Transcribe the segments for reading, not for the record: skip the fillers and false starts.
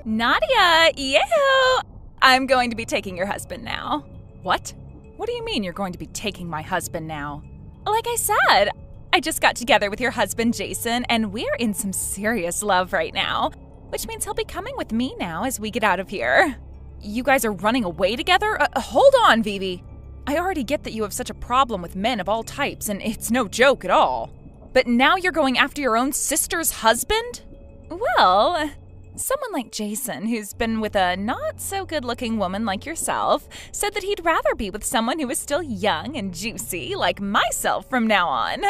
Nadia, yoo! I'm going to be taking your husband now. What? What do you mean you're going to be taking my husband now? Like I said, I just got together with your husband, Jason, and we're in some serious love right now, which means he'll be coming with me now as we get out of here. You guys are running away together? Hold on, Vivi. I already get that you have such a problem with men of all types, and it's no joke at all. But now you're going after your own sister's husband? Well, someone like Jason, who's been with a not-so-good-looking woman like yourself, said that he'd rather be with someone who is still young and juicy like myself from now on.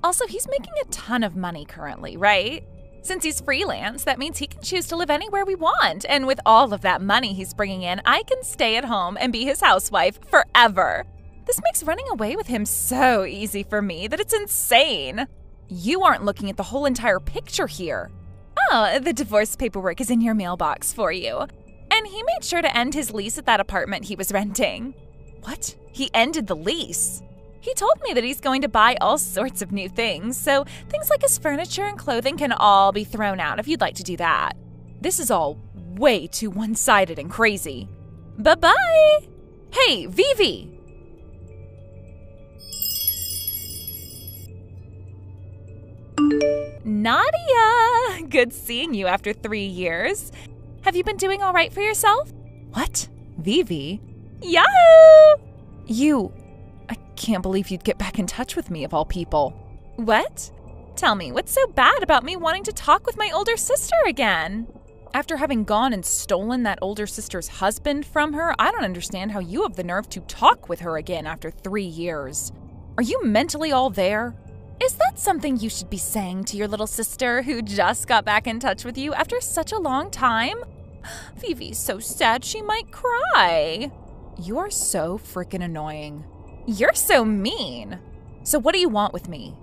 Also, he's making a ton of money currently, right? Since he's freelance, that means he can choose to live anywhere we want, and with all of that money he's bringing in, I can stay at home and be his housewife forever. This makes running away with him so easy for me that it's insane. You aren't looking at the whole entire picture here. Oh, the divorce paperwork is in your mailbox for you. And he made sure to end his lease at that apartment he was renting. What? He ended the lease? He told me that he's going to buy all sorts of new things, so things like his furniture and clothing can all be thrown out if you'd like to do that. This is all way too one-sided and crazy. Bye-bye! Hey, Vivi! Nadia! Good seeing you after 3 years. Have you been doing all right for yourself? What? Vivi? Yahoo! I can't believe you'd get back in touch with me of all people. What? Tell me, what's so bad about me wanting to talk with my older sister again? After having gone and stolen that older sister's husband from her, I don't understand how you have the nerve to talk with her again after 3 years. Are you mentally all there? Is that something you should be saying to your little sister who just got back in touch with you after such a long time? Vivi's so sad she might cry. You're so freaking annoying. You're so mean. So what do you want with me?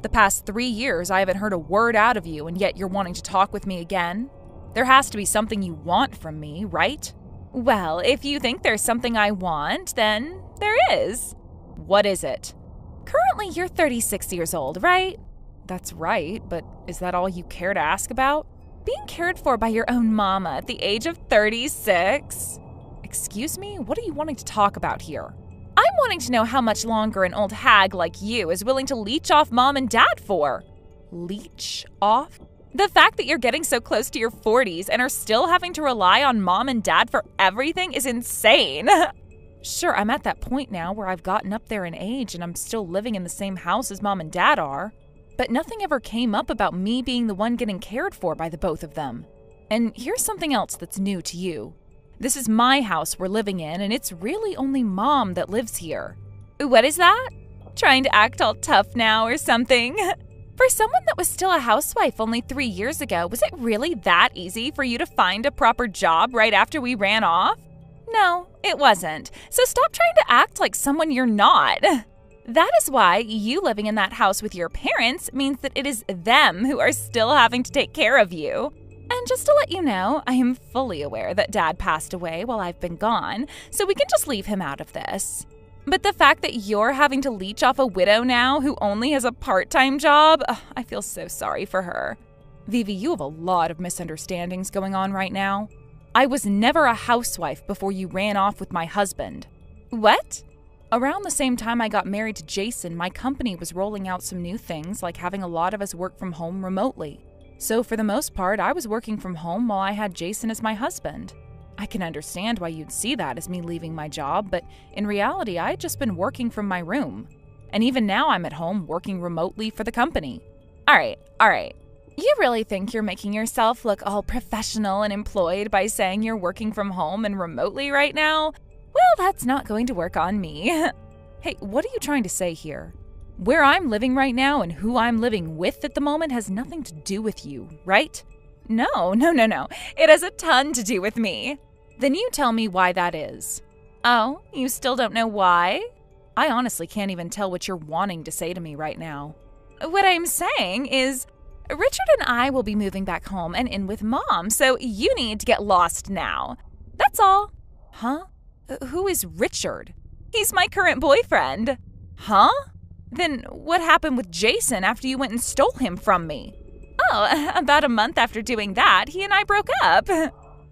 The past 3 years, I haven't heard a word out of you, and yet you're wanting to talk with me again? There has to be something you want from me, right? Well, if you think there's something I want, then there is. What is it? Currently, you're 36 years old, right? That's right, but is that all you care to ask about? Being cared for by your own mama at the age of 36? Excuse me? What are you wanting to talk about here? I'm wanting to know how much longer an old hag like you is willing to leech off mom and dad for. Leech off? The fact that you're getting so close to your 40s and are still having to rely on mom and dad for everything is insane. Sure, I'm at that point now where I've gotten up there in age and I'm still living in the same house as mom and dad are. But nothing ever came up about me being the one getting cared for by the both of them. And here's something else that's new to you. This is my house we're living in, and it's really only mom that lives here. What is that? Trying to act all tough now or something? For someone that was still a housewife only 3 years ago, was it really that easy for you to find a proper job right after we ran off? No, it wasn't. So stop trying to act like someone you're not. That is why you living in that house with your parents means that it is them who are still having to take care of you. And just to let you know, I am fully aware that Dad passed away while I've been gone, so we can just leave him out of this. But the fact that you're having to leech off a widow now who only has a part-time job, I feel so sorry for her. Vivi, you have a lot of misunderstandings going on right now. I was never a housewife before you ran off with my husband. What? Around the same time I got married to Jason, my company was rolling out some new things like having a lot of us work from home remotely. So for the most part, I was working from home while I had Jason as my husband. I can understand why you'd see that as me leaving my job, but in reality, I had just been working from my room. And even now I'm at home working remotely for the company. All right. You really think you're making yourself look all professional and employed by saying you're working from home and remotely right now? Well, that's not going to work on me. Hey, what are you trying to say here? Where I'm living right now and who I'm living with at the moment has nothing to do with you, right? No. It has a ton to do with me. Then you tell me why that is. Oh, you still don't know why? I honestly can't even tell what you're wanting to say to me right now. What I'm saying is, Richard and I will be moving back home and in with Mom, so you need to get lost now. That's all. Huh? Who is Richard? He's my current boyfriend. Huh? Then what happened with Jason after you went and stole him from me? Oh, about a month after doing that, he and I broke up.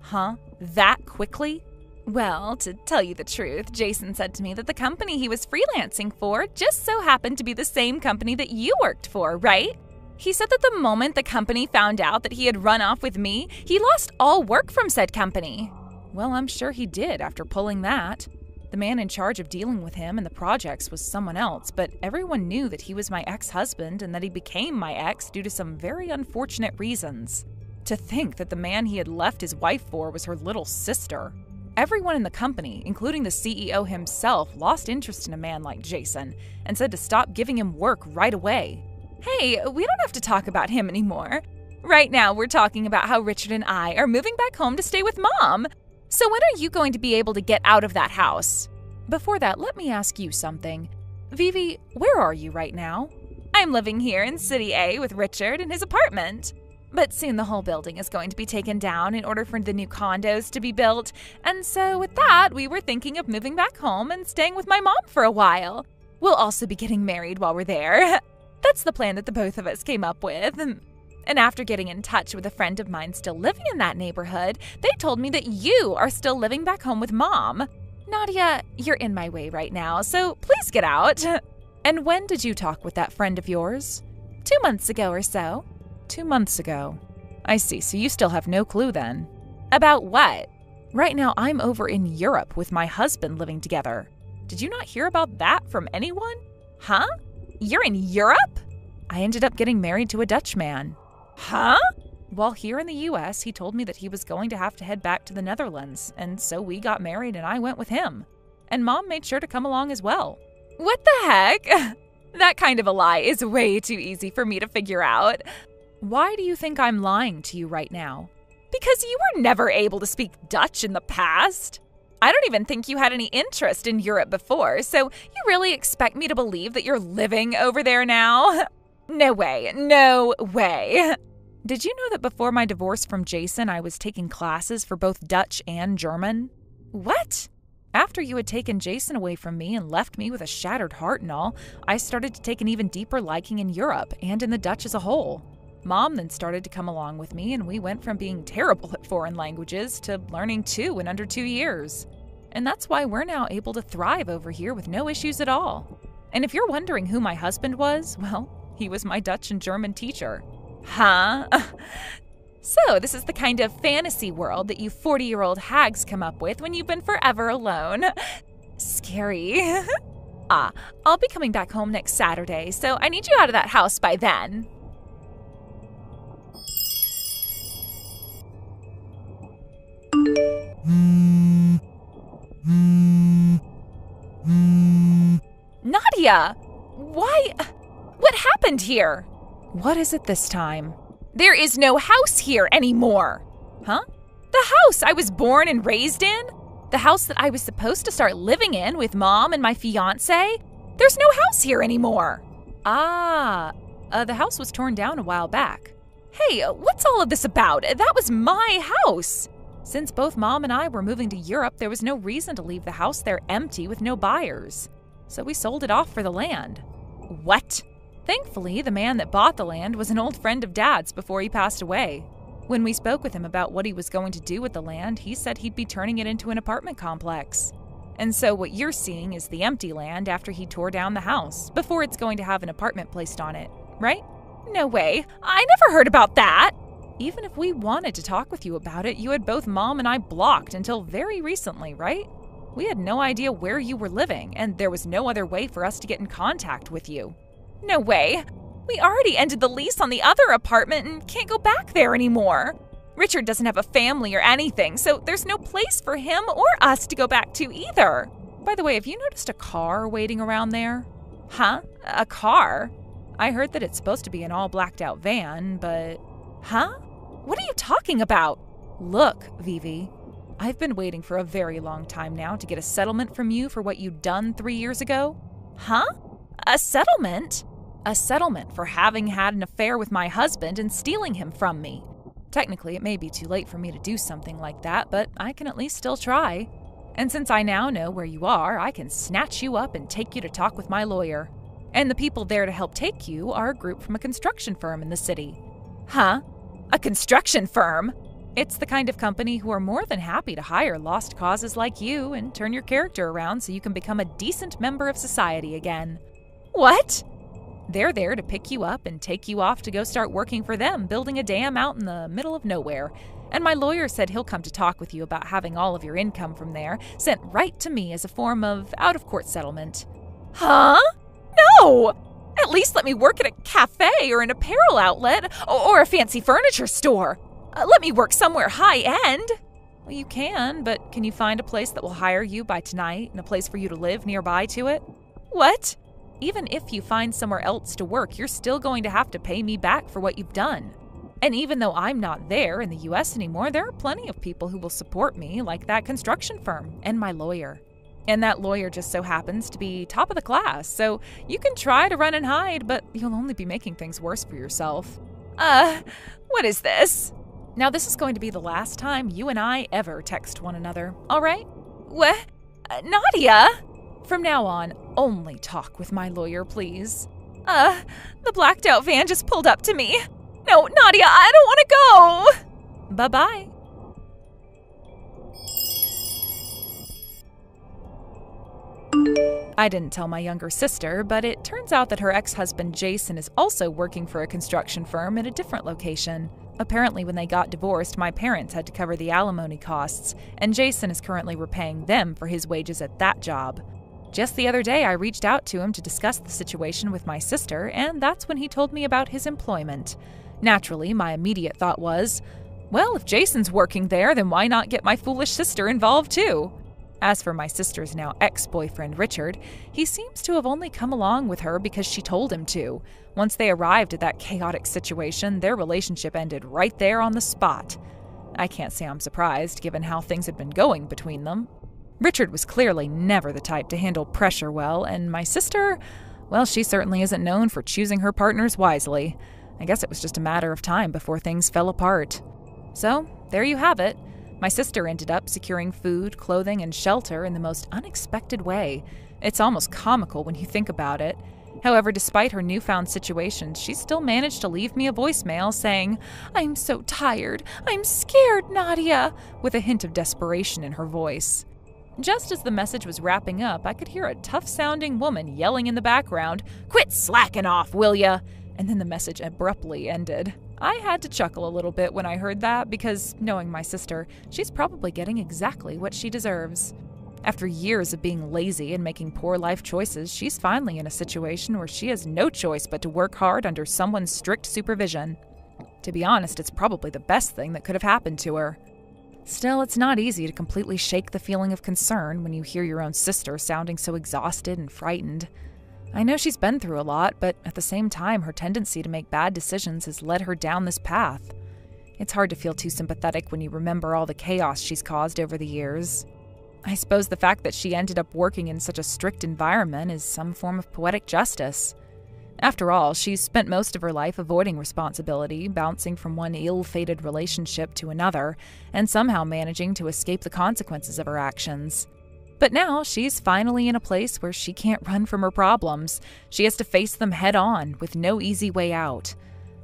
Huh? That quickly? Well, to tell you the truth, Jason said to me that the company he was freelancing for just so happened to be the same company that you worked for, right? He said that the moment the company found out that he had run off with me, he lost all work from said company. Well, I'm sure he did after pulling that. The man in charge of dealing with him and the projects was someone else, but everyone knew that he was my ex-husband and that he became my ex due to some very unfortunate reasons. To think that the man he had left his wife for was her little sister. Everyone in the company, including the CEO himself, lost interest in a man like Jason and said to stop giving him work right away. Hey, we don't have to talk about him anymore. Right now, we're talking about how Richard and I are moving back home to stay with Mom. So when are you going to be able to get out of that house? Before that, let me ask you something. Vivi, where are you right now? I'm living here in City A with Richard in his apartment. But soon the whole building is going to be taken down in order for the new condos to be built. And so with that, we were thinking of moving back home and staying with my mom for a while. We'll also be getting married while we're there. That's the plan that the both of us came up with. And after getting in touch with a friend of mine still living in that neighborhood, they told me that you are still living back home with Mom. Nadia, you're in my way right now, so please get out. And when did you talk with that friend of yours? 2 months ago or so. 2 months ago. I see, so you still have no clue then. About what? Right now I'm over in Europe with my husband living together. Did you not hear about that from anyone? Huh? You're in Europe? I ended up getting married to a Dutch man. Huh? While here in the US, he told me that he was going to have to head back to the Netherlands, and so we got married and I went with him. And Mom made sure to come along as well. What the heck? That kind of a lie is way too easy for me to figure out. Why do you think I'm lying to you right now? Because you were never able to speak Dutch in the past. I don't even think you had any interest in Europe before, so you really expect me to believe that you're living over there now? No way, no way. Did you know that before my divorce from Jason, I was taking classes for both Dutch and German? What? After you had taken Jason away from me and left me with a shattered heart and all, I started to take an even deeper liking in Europe and in the Dutch as a whole. Mom then started to come along with me, and we went from being terrible at foreign languages to learning 2 in under 2 years. And that's why we're now able to thrive over here with no issues at all. And if you're wondering who my husband was, well, he was my Dutch and German teacher. Huh? So this is the kind of fantasy world that you 40-year-old hags come up with when you've been forever alone. Scary. I'll be coming back home next Saturday, so I need you out of that house by then. Nadia! Why? What happened here? What is it this time? There is no house here anymore. Huh? The house I was born and raised in? The house that I was supposed to start living in with Mom and my fiancé? There's no house here anymore. The house was torn down a while back. Hey, what's all of this about? That was my house. Since both Mom and I were moving to Europe, there was no reason to leave the house there empty with no buyers. So we sold it off for the land. What? Thankfully, the man that bought the land was an old friend of Dad's before he passed away. When we spoke with him about what he was going to do with the land, he said he'd be turning it into an apartment complex. And so what you're seeing is the empty land after he tore down the house, before it's going to have an apartment placed on it, right? No way. I never heard about that. Even if we wanted to talk with you about it, you had both Mom and I blocked until very recently, right? We had no idea where you were living, and there was no other way for us to get in contact with you. No way. We already ended the lease on the other apartment and can't go back there anymore. Richard doesn't have a family or anything, so there's no place for him or us to go back to either. By the way, have you noticed a car waiting around there? Huh? A car? I heard that it's supposed to be an all blacked out van, but... Huh? What are you talking about? Look, Vivi, I've been waiting for a very long time now to get a settlement from you for what you'd done 3 years ago. Huh? A settlement? A settlement for having had an affair with my husband and stealing him from me. Technically, it may be too late for me to do something like that, but I can at least still try. And since I now know where you are, I can snatch you up and take you to talk with my lawyer. And the people there to help take you are a group from a construction firm in the city. Huh? A construction firm? It's the kind of company who are more than happy to hire lost causes like you and turn your character around so you can become a decent member of society again. What? They're there to pick you up and take you off to go start working for them, building a dam out in the middle of nowhere. And my lawyer said he'll come to talk with you about having all of your income from there sent right to me as a form of out-of-court settlement. Huh? No! At least let me work at a cafe or an apparel outlet or a fancy furniture store. Let me work somewhere high-end. Well, you can, but can you find a place that will hire you by tonight and a place for you to live nearby to it? What? Even if you find somewhere else to work, you're still going to have to pay me back for what you've done. And even though I'm not there in the U.S. anymore, there are plenty of people who will support me, like that construction firm and my lawyer. And that lawyer just so happens to be top of the class, so you can try to run and hide, but you'll only be making things worse for yourself. What is this? Now, this is going to be the last time you and I ever text one another, all right? What? Nadia? From now on, only talk with my lawyer, please. The blacked out van just pulled up to me. No, Nadia, I don't want to go. Bye-bye. I didn't tell my younger sister, but it turns out that her ex-husband Jason is also working for a construction firm at a different location. Apparently, when they got divorced, my parents had to cover the alimony costs, and Jason is currently repaying them for his wages at that job. Just the other day, I reached out to him to discuss the situation with my sister, and that's when he told me about his employment. Naturally, my immediate thought was, well, if Jason's working there, then why not get my foolish sister involved too? As for my sister's now ex-boyfriend, Richard, he seems to have only come along with her because she told him to. Once they arrived at that chaotic situation, their relationship ended right there on the spot. I can't say I'm surprised, given how things had been going between them. Richard was clearly never the type to handle pressure well, and my sister, well, she certainly isn't known for choosing her partners wisely. I guess it was just a matter of time before things fell apart. So, there you have it. My sister ended up securing food, clothing, and shelter in the most unexpected way. It's almost comical when you think about it. However, despite her newfound situation, she still managed to leave me a voicemail saying, "I'm so tired. I'm scared, Nadia," with a hint of desperation in her voice. Just as the message was wrapping up, I could hear a tough-sounding woman yelling in the background, "Quit slacking off, will ya?" And then the message abruptly ended. I had to chuckle a little bit when I heard that because, knowing my sister, she's probably getting exactly what she deserves. After years of being lazy and making poor life choices, she's finally in a situation where she has no choice but to work hard under someone's strict supervision. To be honest, it's probably the best thing that could have happened to her. Still, it's not easy to completely shake the feeling of concern when you hear your own sister sounding so exhausted and frightened. I know she's been through a lot, but at the same time, her tendency to make bad decisions has led her down this path. It's hard to feel too sympathetic when you remember all the chaos she's caused over the years. I suppose the fact that she ended up working in such a strict environment is some form of poetic justice. After all, she's spent most of her life avoiding responsibility, bouncing from one ill-fated relationship to another, and somehow managing to escape the consequences of her actions. But now she's finally in a place where she can't run from her problems. She has to face them head-on, with no easy way out.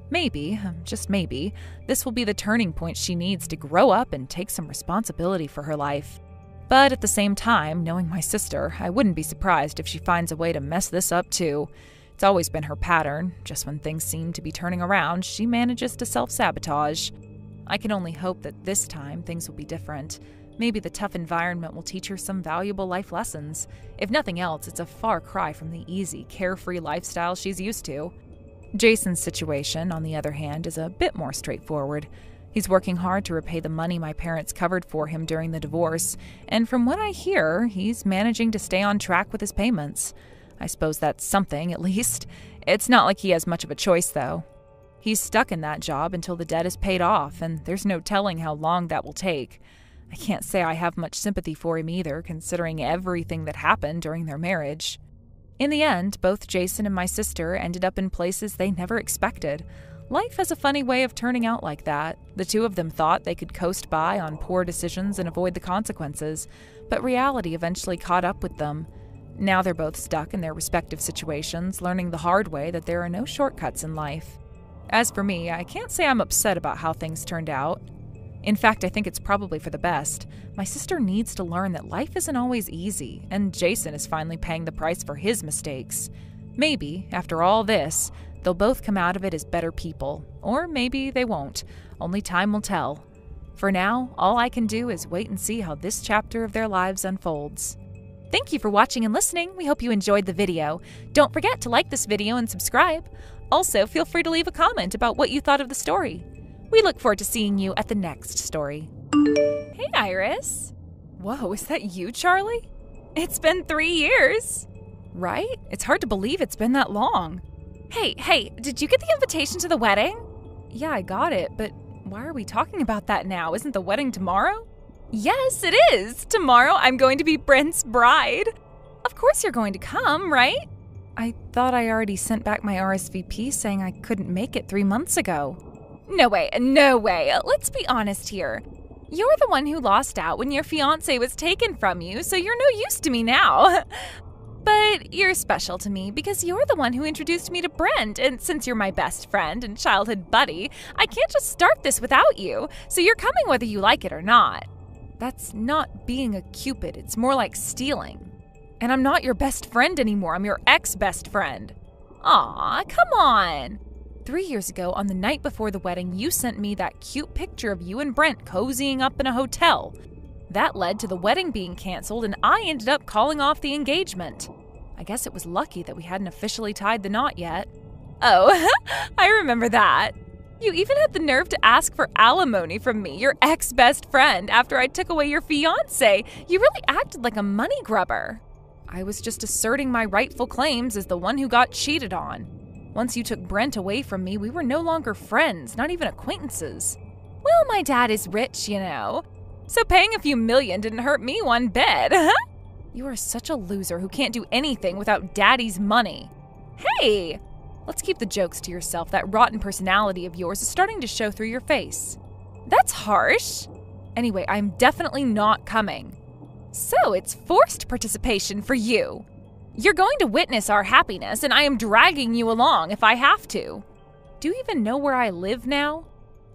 Maybe, just maybe, this will be the turning point she needs to grow up and take some responsibility for her life. But at the same time, knowing my sister, I wouldn't be surprised if she finds a way to mess this up too. It's always been her pattern. Just when things seem to be turning around, she manages to self-sabotage. I can only hope that this time things will be different. Maybe the tough environment will teach her some valuable life lessons. If nothing else, it's a far cry from the easy, carefree lifestyle she's used to. Jason's situation, on the other hand, is a bit more straightforward. He's working hard to repay the money my parents covered for him during the divorce, and from what I hear, he's managing to stay on track with his payments. I suppose that's something, at least. It's not like he has much of a choice, though. He's stuck in that job until the debt is paid off, and there's no telling how long that will take. I can't say I have much sympathy for him either, considering everything that happened during their marriage. In the end, both Jason and my sister ended up in places they never expected. Life has a funny way of turning out like that. The two of them thought they could coast by on poor decisions and avoid the consequences, but reality eventually caught up with them. Now they're both stuck in their respective situations, learning the hard way that there are no shortcuts in life. As for me, I can't say I'm upset about how things turned out. In fact, I think it's probably for the best. My sister needs to learn that life isn't always easy, and Jason is finally paying the price for his mistakes. Maybe, after all this, they'll both come out of it as better people. Or maybe they won't. Only time will tell. For now, all I can do is wait and see how this chapter of their lives unfolds. Thank you for watching and listening. We hope you enjoyed the video. Don't forget to like this video and subscribe. Also, feel free to leave a comment about what you thought of the story. We look forward to seeing you at the next story. Hey, Iris. Whoa, is that you, Charlie? It's been 3 years. Right? It's hard to believe it's been that long. Hey, did you get the invitation to the wedding? Yeah, I got it, but why are we talking about that now? Isn't the wedding tomorrow? Yes, it is. Tomorrow I'm going to be Brent's bride. Of course you're going to come, right? I thought I already sent back my RSVP saying I couldn't make it 3 months ago. No way. Let's be honest here. You're the one who lost out when your fiancé was taken from you, so you're no use to me now. But you're special to me because you're the one who introduced me to Brent, and since you're my best friend and childhood buddy, I can't just start this without you, so you're coming whether you like it or not. That's not being a Cupid, it's more like stealing. And I'm not your best friend anymore, I'm your ex-best friend. Aw, come on. 3 years ago, on the night before the wedding, you sent me that cute picture of you and Brent cozying up in a hotel. That led to the wedding being canceled, and I ended up calling off the engagement. I guess it was lucky that we hadn't officially tied the knot yet. Oh, I remember that. You even had the nerve to ask for alimony from me, your ex-best friend, after I took away your fiancé. You really acted like a money grubber. I was just asserting my rightful claims as the one who got cheated on. Once you took Brent away from me, we were no longer friends, not even acquaintances. Well, my dad is rich, you know. So paying a few million didn't hurt me one bit. You are such a loser who can't do anything without daddy's money. Hey! Let's keep the jokes to yourself. That rotten personality of yours is starting to show through your face. That's harsh. Anyway, I'm definitely not coming. So it's forced participation for you. You're going to witness our happiness, and I am dragging you along if I have to. Do you even know where I live now?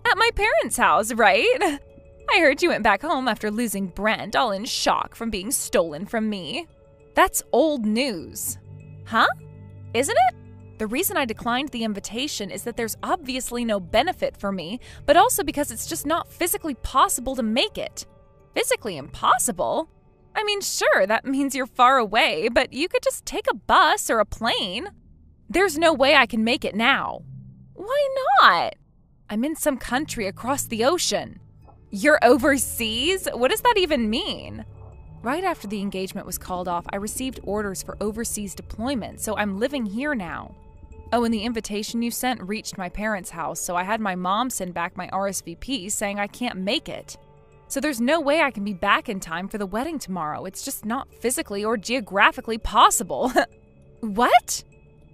At my parents' house, right? I heard you went back home after losing Brent, all in shock from being stolen from me. That's old news. Huh? Isn't it? The reason I declined the invitation is that there's obviously no benefit for me, but also because it's just not physically possible to make it. Physically impossible? I mean, sure, that means you're far away, but you could just take a bus or a plane. There's no way I can make it now. Why not? I'm in some country across the ocean. You're overseas? What does that even mean? Right after the engagement was called off, I received orders for overseas deployment, so I'm living here now. Oh, and the invitation you sent reached my parents' house, so I had my mom send back my RSVP saying I can't make it. So there's no way I can be back in time for the wedding tomorrow. It's just not physically or geographically possible. What?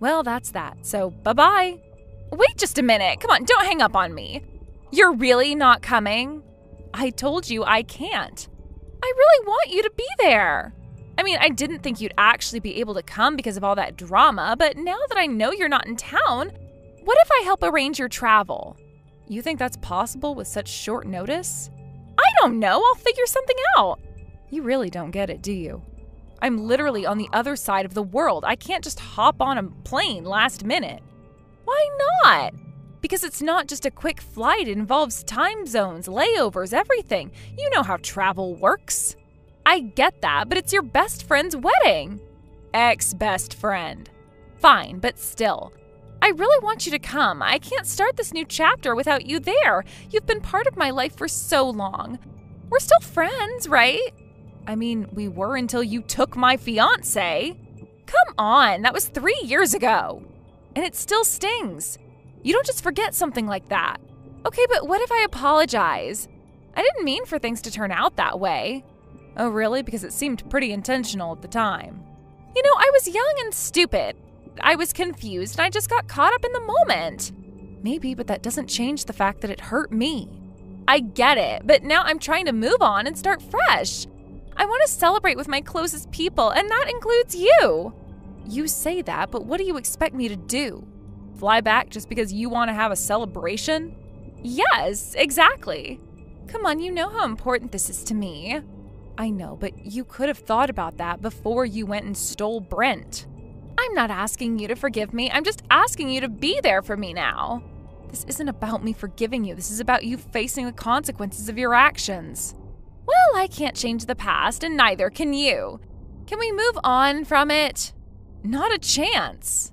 Well, that's that. So, bye-bye. Wait just a minute. Come on, don't hang up on me. You're really not coming? I told you I can't. I really want you to be there. I mean, I didn't think you'd actually be able to come because of all that drama, but now that I know you're not in town, what if I help arrange your travel? You think that's possible with such short notice? I don't know. I'll figure something out. You really don't get it, do you? I'm literally on the other side of the world. I can't just hop on a plane last minute. Why not? Because it's not just a quick flight. It involves time zones, layovers, everything. You know how travel works. I get that, but it's your best friend's wedding. Ex-best friend. Fine, but still. I really want you to come. I can't start this new chapter without you there. You've been part of my life for so long. We're still friends, right? I mean, we were until you took my fiancé. Come on, that was 3 years ago. And it still stings. You don't just forget something like that. Okay, but what if I apologize? I didn't mean for things to turn out that way. Oh, really? Because it seemed pretty intentional at the time. You know, I was young and stupid. I was confused and I just got caught up in the moment. Maybe, but that doesn't change the fact that it hurt me. I get it, but now I'm trying to move on and start fresh. I want to celebrate with my closest people, and that includes you. You say that, but what do you expect me to do? Fly back just because you want to have a celebration? Yes, exactly. Come on, you know how important this is to me. I know, but you could have thought about that before you went and stole Brent. I'm not asking you to forgive me. I'm just asking you to be there for me now. This isn't about me forgiving you. This is about you facing the consequences of your actions. Well, I can't change the past, and neither can you. Can we move on from it? Not a chance.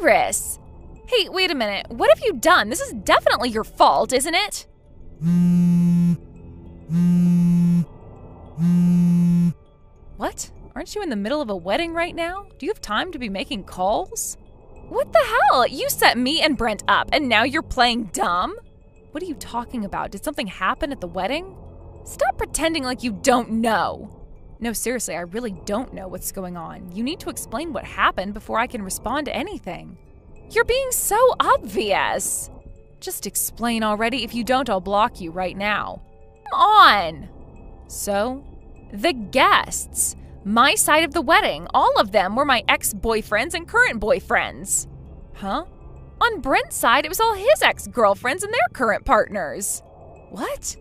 Iris! Hey, wait a minute. What have you done? This is definitely your fault, isn't it? What? Aren't you in the middle of a wedding right now? Do you have time to be making calls? What the hell? You set me and Brent up, and now you're playing dumb? What are you talking about? Did something happen at the wedding? Stop pretending like you don't know. No, seriously, I really don't know what's going on. You need to explain what happened before I can respond to anything. You're being so obvious. Just explain already. If you don't, I'll block you right now. Come on. So? The guests. My side of the wedding. All of them were my ex-boyfriends and current boyfriends. Huh? On Brent's side, it was all his ex-girlfriends and their current partners. What?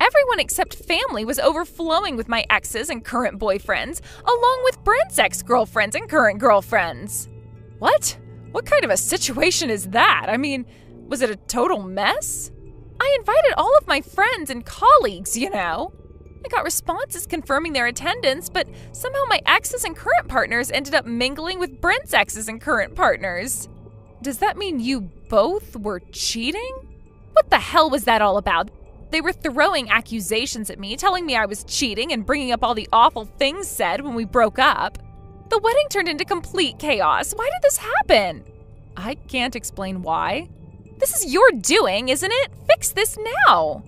Everyone except family was overflowing with my exes and current boyfriends, along with Brent's ex-girlfriends and current girlfriends. What? What kind of a situation is that? I mean, was it a total mess? I invited all of my friends and colleagues, you know. I got responses confirming their attendance, but somehow my exes and current partners ended up mingling with Brent's exes and current partners. Does that mean you both were cheating? What the hell was that all about? They were throwing accusations at me, telling me I was cheating and bringing up all the awful things said when we broke up. The wedding turned into complete chaos. Why did this happen? I can't explain why. This is your doing, isn't it? Fix this now.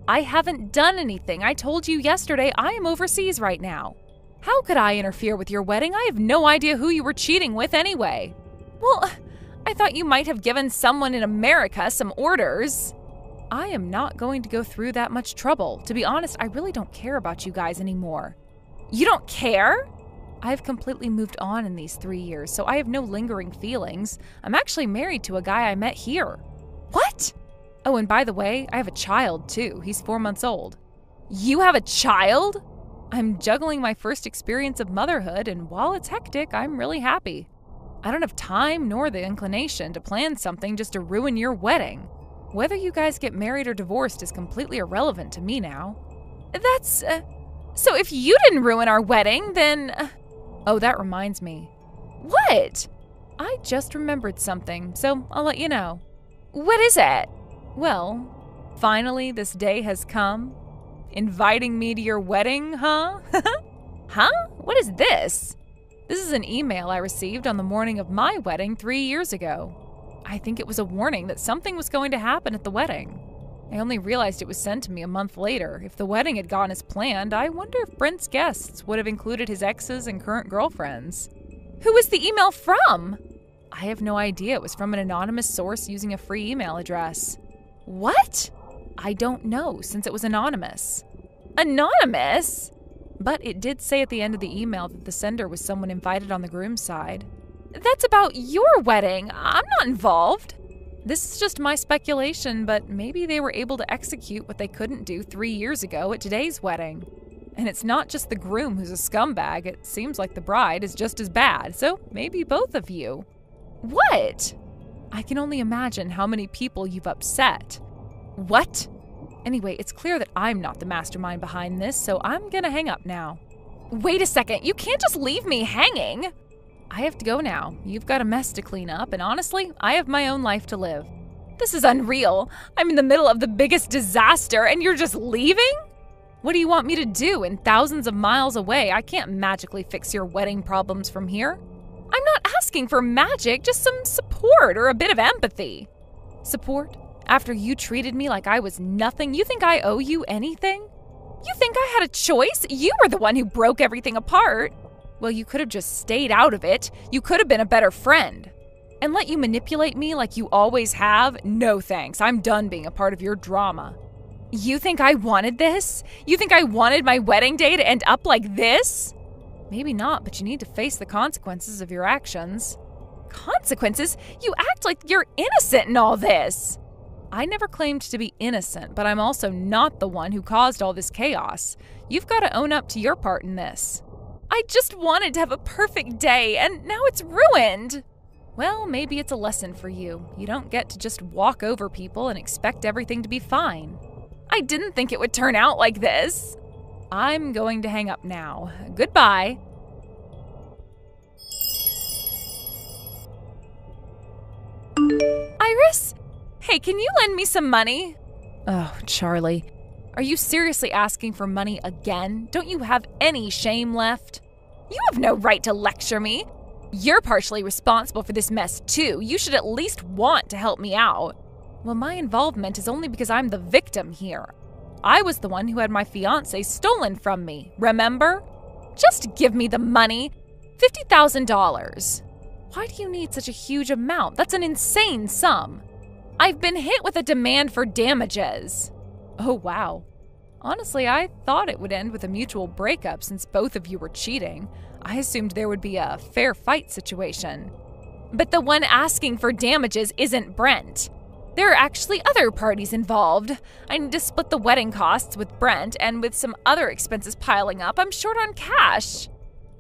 I haven't done anything. I told you yesterday I am overseas right now. How could I interfere with your wedding? I have no idea who you were cheating with anyway. Well, I thought you might have given someone in America some orders. I am not going to go through that much trouble. To be honest, I really don't care about you guys anymore. You don't care? I've completely moved on in these 3 years, so I have no lingering feelings. I'm actually married to a guy I met here. What? Oh, and by the way, I have a child too. He's 4 months old. You have a child? I'm juggling my first experience of motherhood, and while it's hectic, I'm really happy. I don't have time nor the inclination to plan something just to ruin your wedding. Whether you guys get married or divorced is completely irrelevant to me now. That's, so if you didn't ruin our wedding, then... Oh, that reminds me. What? I just remembered something, so I'll let you know. What is it? Well, finally this day has come. Inviting me to your wedding, huh? Huh? What is this? This is an email I received on the morning of my wedding 3 years ago. I think it was a warning that something was going to happen at the wedding. I only realized it was sent to me a month later. If the wedding had gone as planned, I wonder if Brent's guests would have included his exes and current girlfriends. Who was the email from? I have no idea. It was from an anonymous source using a free email address. What? I don't know, since it was anonymous. Anonymous? But it did say at the end of the email that the sender was someone invited on the groom's side. That's about your wedding. I'm not involved. This is just my speculation, but maybe they were able to execute what they couldn't do 3 years ago at today's wedding. And it's not just the groom who's a scumbag. It seems like the bride is just as bad, so maybe both of you. What? I can only imagine how many people you've upset. What? Anyway, it's clear that I'm not the mastermind behind this, so I'm gonna hang up now. Wait a second, you can't just leave me hanging. I have to go now. You've got a mess to clean up, and honestly, I have my own life to live. This is unreal. I'm in the middle of the biggest disaster, and you're just leaving? What do you want me to do? In thousands of miles away, I can't magically fix your wedding problems from here. I'm not asking for magic, just some support or a bit of empathy. Support? After you treated me like I was nothing, you think I owe you anything? You think I had a choice? You were the one who broke everything apart. Well, you could have just stayed out of it. You could have been a better friend. And let you manipulate me like you always have? No thanks. I'm done being a part of your drama. You think I wanted this? You think I wanted my wedding day to end up like this? Maybe not, but you need to face the consequences of your actions. Consequences? You act like you're innocent in all this. I never claimed to be innocent, but I'm also not the one who caused all this chaos. You've got to own up to your part in this. I just wanted to have a perfect day, and now it's ruined. Well, maybe it's a lesson for you. You don't get to just walk over people and expect everything to be fine. I didn't think it would turn out like this. I'm going to hang up now. Goodbye. Iris? Hey, can you lend me some money? Oh, Charlie. Are you seriously asking for money again? Don't you have any shame left? You have no right to lecture me. You're partially responsible for this mess, too. You should at least want to help me out. Well, my involvement is only because I'm the victim here. I was the one who had my fiancé stolen from me, remember? Just give me the money. $50,000. Why do you need such a huge amount? That's an insane sum. I've been hit with a demand for damages. Oh, wow. Honestly, I thought it would end with a mutual breakup since both of you were cheating. I assumed there would be a fair fight situation. But the one asking for damages isn't Brent. There are actually other parties involved. I need to split the wedding costs with Brent, and with some other expenses piling up, I'm short on cash.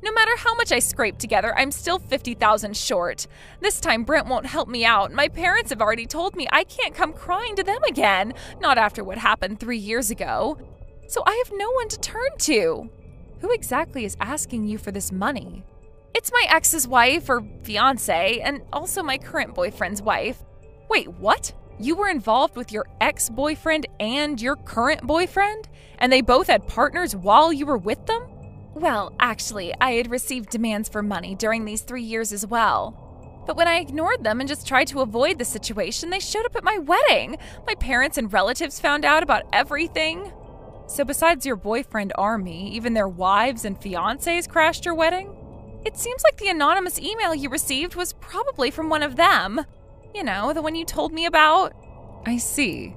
No matter how much I scrape together, I'm still $50,000 short. This time Brent won't help me out. My parents have already told me I can't come crying to them again, not after what happened 3 years ago. So I have no one to turn to. Who exactly is asking you for this money? It's my ex's wife or fiancé, and also my current boyfriend's wife. Wait, what? You were involved with your ex-boyfriend and your current boyfriend? And they both had partners while you were with them? Well, actually, I had received demands for money during these 3 years as well. But when I ignored them and just tried to avoid the situation, they showed up at my wedding. My parents and relatives found out about everything. So besides your boyfriend Army, even their wives and fiancés crashed your wedding? It seems like the anonymous email you received was probably from one of them. You know, the one you told me about. I see.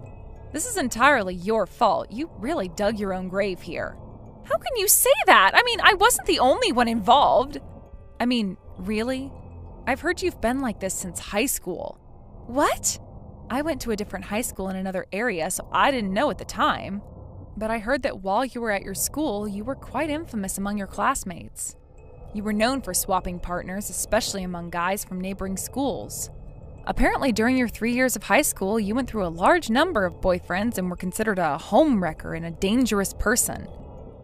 This is entirely your fault. You really dug your own grave here. How can you say that? I mean, I wasn't the only one involved. I mean, really? I've heard you've been like this since high school. What? I went to a different high school in another area, so I didn't know at the time. But I heard that while you were at your school, you were quite infamous among your classmates. You were known for swapping partners, especially among guys from neighboring schools. Apparently, during your 3 years of high school, you went through a large number of boyfriends and were considered a homewrecker and a dangerous person.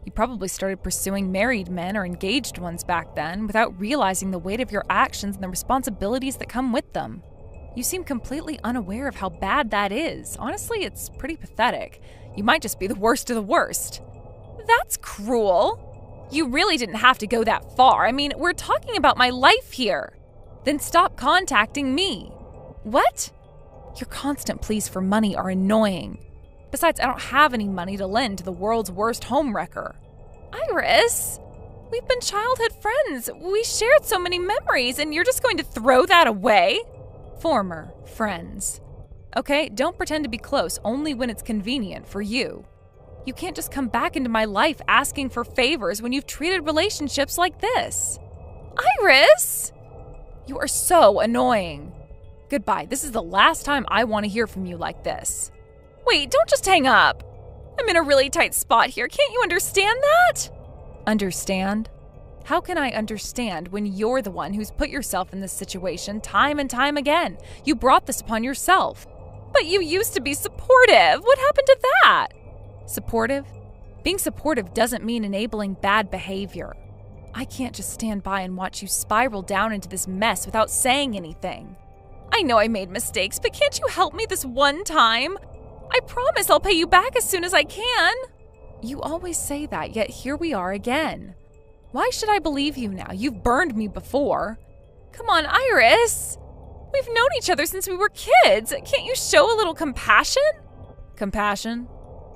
You probably started pursuing married men or engaged ones back then without realizing the weight of your actions and the responsibilities that come with them. You seem completely unaware of how bad that is. Honestly, it's pretty pathetic. You might just be the worst of the worst. That's cruel. You really didn't have to go that far. I mean, we're talking about my life here. Then stop contacting me. What? Your constant pleas for money are annoying. Besides, I don't have any money to lend to the world's worst homewrecker. Iris, we've been childhood friends. We shared so many memories, and you're just going to throw that away? Former friends. Okay, don't pretend to be close only when it's convenient for you. You can't just come back into my life asking for favors when you've treated relationships like this. Iris! You are so annoying. Goodbye. This is the last time I want to hear from you like this. Wait, don't just hang up. I'm in a really tight spot here. Can't you understand that? Understand? How can I understand when you're the one who's put yourself in this situation time and time again? You brought this upon yourself. But you used to be supportive. What happened to that? Supportive? Being supportive doesn't mean enabling bad behavior. I can't just stand by and watch you spiral down into this mess without saying anything. I know I made mistakes, but can't you help me this one time? I promise I'll pay you back as soon as I can. You always say that, yet here we are again. Why should I believe you now? You've burned me before. Come on, Iris. We've known each other since we were kids. Can't you show a little compassion? Compassion?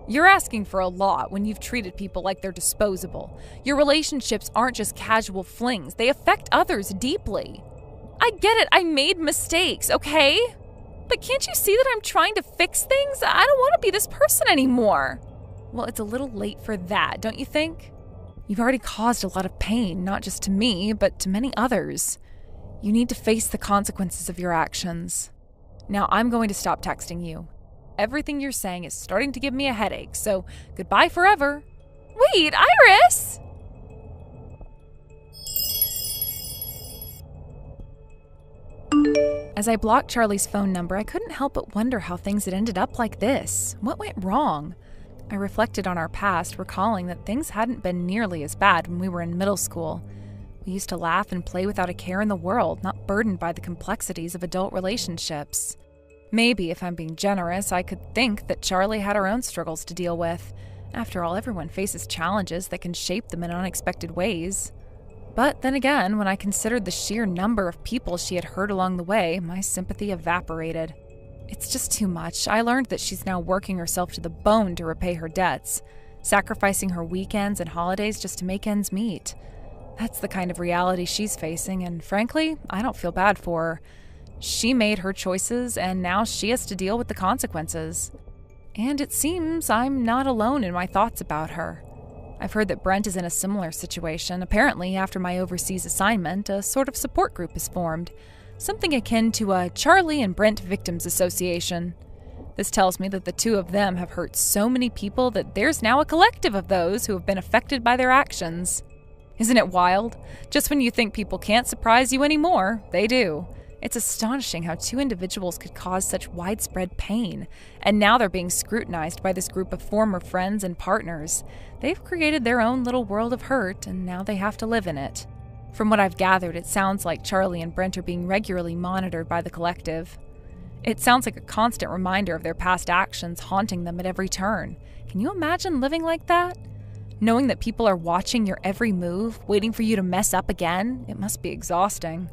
You're asking for a lot when you've treated people like they're disposable. Your relationships aren't just casual flings. They affect others deeply. I get it. I made mistakes, okay? But can't you see that I'm trying to fix things? I don't want to be this person anymore. Well, it's a little late for that, don't you think? You've already caused a lot of pain, not just to me, but to many others. You need to face the consequences of your actions. Now I'm going to stop texting you. Everything you're saying is starting to give me a headache, so goodbye forever. Wait, Iris! As I blocked Charlie's phone number, I couldn't help but wonder how things had ended up like this. What went wrong? I reflected on our past, recalling that things hadn't been nearly as bad when we were in middle school. We used to laugh and play without a care in the world, not burdened by the complexities of adult relationships. Maybe, if I'm being generous, I could think that Charlie had her own struggles to deal with. After all, everyone faces challenges that can shape them in unexpected ways. But then again, when I considered the sheer number of people she had hurt along the way, my sympathy evaporated. It's just too much. I learned that she's now working herself to the bone to repay her debts, sacrificing her weekends and holidays just to make ends meet. That's the kind of reality she's facing, and frankly, I don't feel bad for her. She made her choices, and now she has to deal with the consequences. And it seems I'm not alone in my thoughts about her. I've heard that Brent is in a similar situation. Apparently, after my overseas assignment, a sort of support group is formed, something akin to a Charlie and Brent Victims Association. This tells me that the two of them have hurt so many people that there's now a collective of those who have been affected by their actions. Isn't it wild? Just when you think people can't surprise you anymore, they do. It's astonishing how two individuals could cause such widespread pain, and now they're being scrutinized by this group of former friends and partners. They've created their own little world of hurt, and now they have to live in it. From what I've gathered, it sounds like Charlie and Brent are being regularly monitored by the collective. It sounds like a constant reminder of their past actions haunting them at every turn. Can you imagine living like that? Knowing that people are watching your every move, waiting for you to mess up again, it must be exhausting.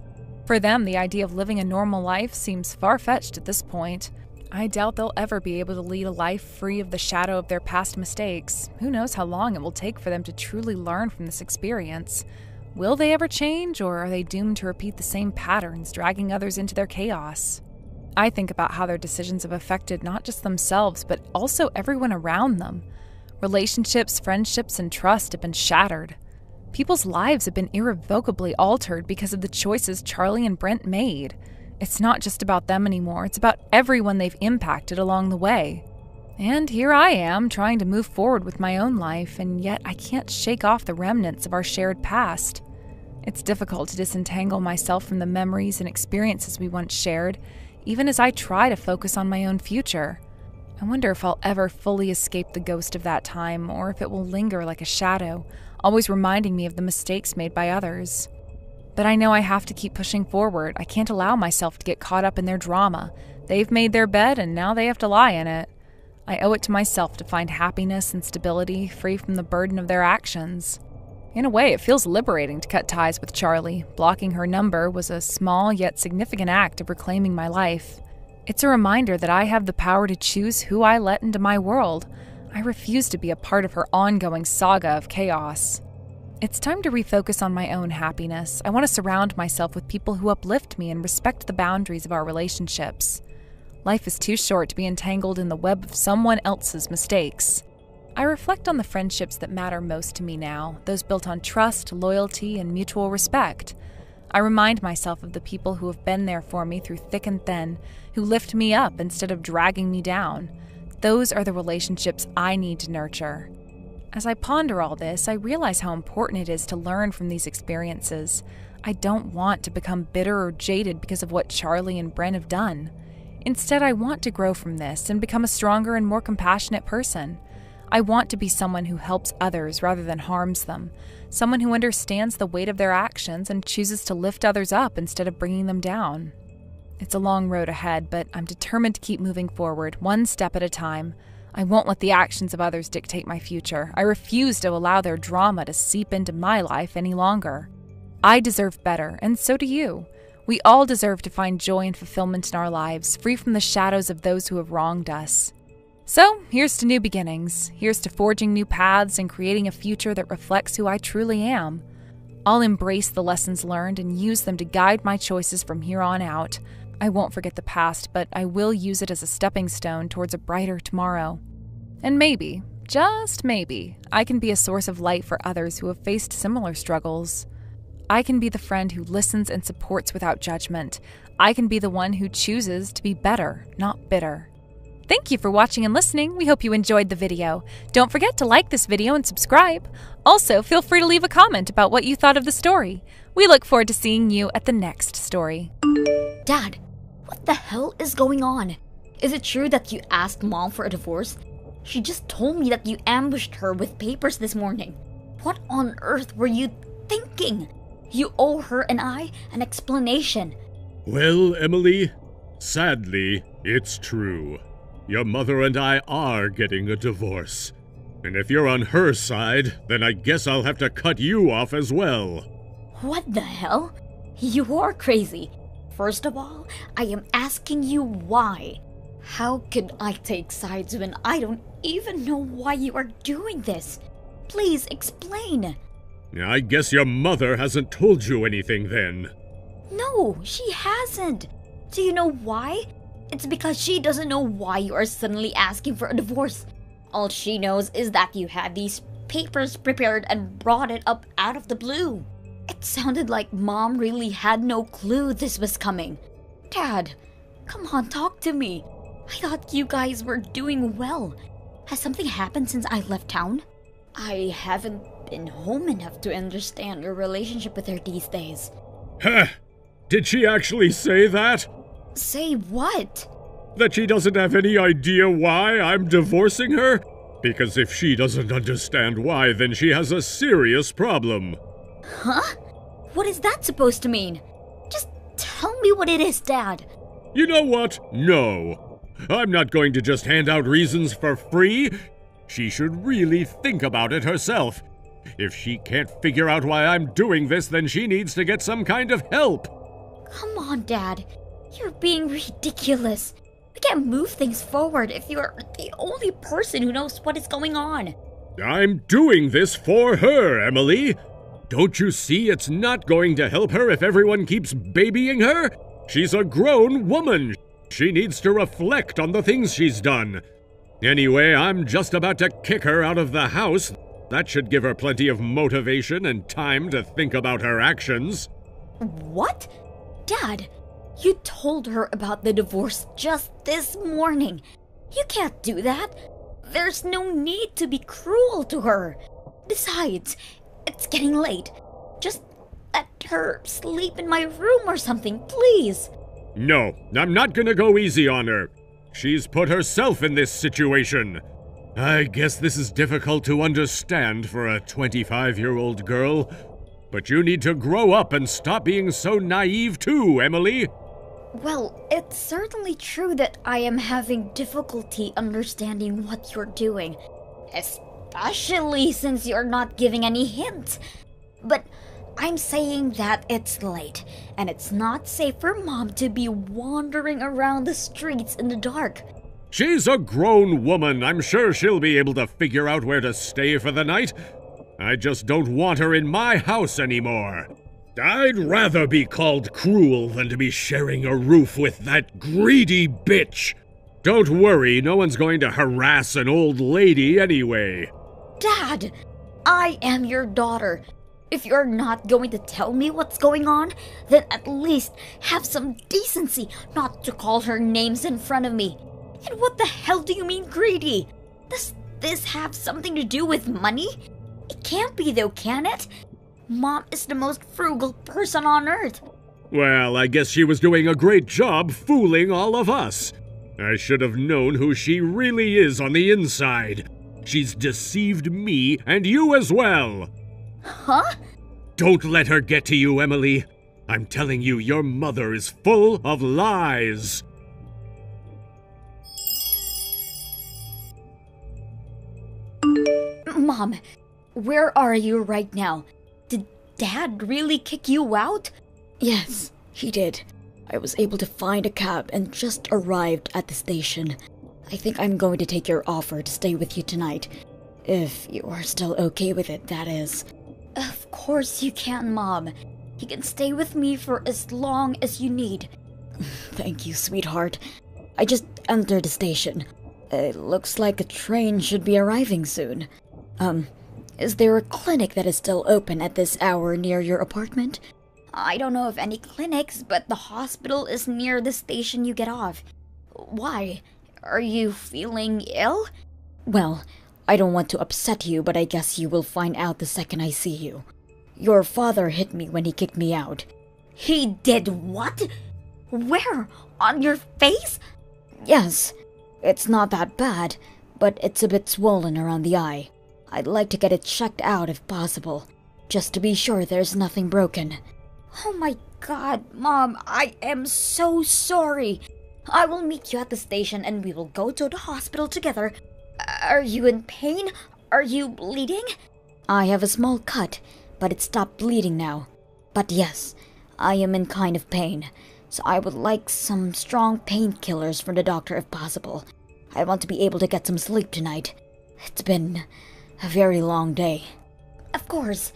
For them, the idea of living a normal life seems far-fetched at this point. I doubt they'll ever be able to lead a life free of the shadow of their past mistakes. Who knows how long it will take for them to truly learn from this experience? Will they ever change, or are they doomed to repeat the same patterns, dragging others into their chaos? I think about how their decisions have affected not just themselves, but also everyone around them. Relationships, friendships, and trust have been shattered. People's lives have been irrevocably altered because of the choices Charlie and Brent made. It's not just about them anymore, it's about everyone they've impacted along the way. And here I am, trying to move forward with my own life, and yet I can't shake off the remnants of our shared past. It's difficult to disentangle myself from the memories and experiences we once shared, even as I try to focus on my own future. I wonder if I'll ever fully escape the ghost of that time, or if it will linger like a shadow, always reminding me of the mistakes made by others. But I know I have to keep pushing forward. I can't allow myself to get caught up in their drama. They've made their bed, and now they have to lie in it. I owe it to myself to find happiness and stability, free from the burden of their actions. In a way, it feels liberating to cut ties with Charlie. Blocking her number was a small yet significant act of reclaiming my life. It's a reminder that I have the power to choose who I let into my world. I refuse to be a part of her ongoing saga of chaos. It's time to refocus on my own happiness. I want to surround myself with people who uplift me and respect the boundaries of our relationships. Life is too short to be entangled in the web of someone else's mistakes. I reflect on the friendships that matter most to me now, those built on trust, loyalty, and mutual respect. I remind myself of the people who have been there for me through thick and thin, who lift me up instead of dragging me down. Those are the relationships I need to nurture. As I ponder all this, I realize how important it is to learn from these experiences. I don't want to become bitter or jaded because of what Charlie and Brent have done. Instead, I want to grow from this and become a stronger and more compassionate person. I want to be someone who helps others rather than harms them, someone who understands the weight of their actions and chooses to lift others up instead of bringing them down. It's a long road ahead, but I'm determined to keep moving forward, one step at a time. I won't let the actions of others dictate my future. I refuse to allow their drama to seep into my life any longer. I deserve better, and so do you. We all deserve to find joy and fulfillment in our lives, free from the shadows of those who have wronged us. So, here's to new beginnings. Here's to forging new paths and creating a future that reflects who I truly am. I'll embrace the lessons learned and use them to guide my choices from here on out. I won't forget the past, but I will use it as a stepping stone towards a brighter tomorrow. And maybe, just maybe, I can be a source of light for others who have faced similar struggles. I can be the friend who listens and supports without judgment. I can be the one who chooses to be better, not bitter. Thank you for watching and listening. We hope you enjoyed the video. Don't forget to like this video and subscribe. Also, feel free to leave a comment about what you thought of the story. We look forward to seeing you at the next story. Dad, what the hell is going on? Is it true that you asked Mom for a divorce? She just told me that you ambushed her with papers this morning. What on earth were you thinking? You owe her and I an explanation. Well, Emily, sadly, it's true. Your mother and I are getting a divorce. And if you're on her side, then I guess I'll have to cut you off as well. What the hell? You are crazy. First of all, I am asking you why. How could I take sides when I don't even know why you are doing this? Please explain. I guess your mother hasn't told you anything then. No, she hasn't. Do you know why? It's because she doesn't know why you are suddenly asking for a divorce. All she knows is that you had these papers prepared and brought it up out of the blue. It sounded like Mom really had no clue this was coming. Dad, come on, talk to me. I thought you guys were doing well. Has something happened since I left town? I haven't been home enough to understand your relationship with her these days. Huh? Did she actually say that? Say what? That she doesn't have any idea why I'm divorcing her? Because if she doesn't understand why, then she has a serious problem. Huh? What is that supposed to mean? Just tell me what it is, Dad. You know what? No. I'm not going to just hand out reasons for free. She should really think about it herself. If she can't figure out why I'm doing this, then she needs to get some kind of help. Come on, Dad. You're being ridiculous. We can't move things forward if you're the only person who knows what is going on. I'm doing this for her, Emily. Don't you see it's not going to help her if everyone keeps babying her? She's a grown woman. She needs to reflect on the things she's done. Anyway, I'm just about to kick her out of the house. That should give her plenty of motivation and time to think about her actions. What? Dad, you told her about the divorce just this morning. You can't do that. There's no need to be cruel to her. Besides, it's getting late. Just let her sleep in my room or something, please. No, I'm not gonna go easy on her. She's put herself in this situation. I guess this is difficult to understand for a 25-year-old girl. But you need to grow up and stop being so naive too, Emily. Well, it's certainly true that I am having difficulty understanding what you're doing. Especially since you're not giving any hints. But I'm saying that it's late, and it's not safe for Mom to be wandering around the streets in the dark. She's a grown woman. I'm sure she'll be able to figure out where to stay for the night. I just don't want her in my house anymore. I'd rather be called cruel than to be sharing a roof with that greedy bitch. Don't worry, no one's going to harass an old lady anyway. Dad, I am your daughter. If you're not going to tell me what's going on, then at least have some decency not to call her names in front of me. And what the hell do you mean greedy? Does this have something to do with money? It can't be though, can it? Mom is the most frugal person on earth. Well, I guess she was doing a great job fooling all of us. I should have known who she really is on the inside. She's deceived me and you as well. Huh? Don't let her get to you, Emily. I'm telling you, your mother is full of lies. Mom, where are you right now? Did Dad really kick you out? Yes, he did. I was able to find a cab and just arrived at the station. I think I'm going to take your offer to stay with you tonight. If you are still okay with it, that is. Of course you can, Mom. You can stay with me for as long as you need. Thank you, sweetheart. I just entered the station. It looks like a train should be arriving soon. Is there a clinic that is still open at this hour near your apartment? I don't know of any clinics, but the hospital is near the station you get off. Why? Are you feeling ill? Well, I don't want to upset you, but I guess you will find out the second I see you. Your father hit me when he kicked me out. He did what? Where? On your face? Yes. It's not that bad, but it's a bit swollen around the eye. I'd like to get it checked out if possible, just to be sure there's nothing broken. Oh my god, Mom, I am so sorry. I will meet you at the station and we will go to the hospital together. Are you in pain? Are you bleeding? I have a small cut, but it stopped bleeding now. But yes, I am in kind of pain, so I would like some strong painkillers from the doctor if possible. I want to be able to get some sleep tonight. It's been a very long day. Of course.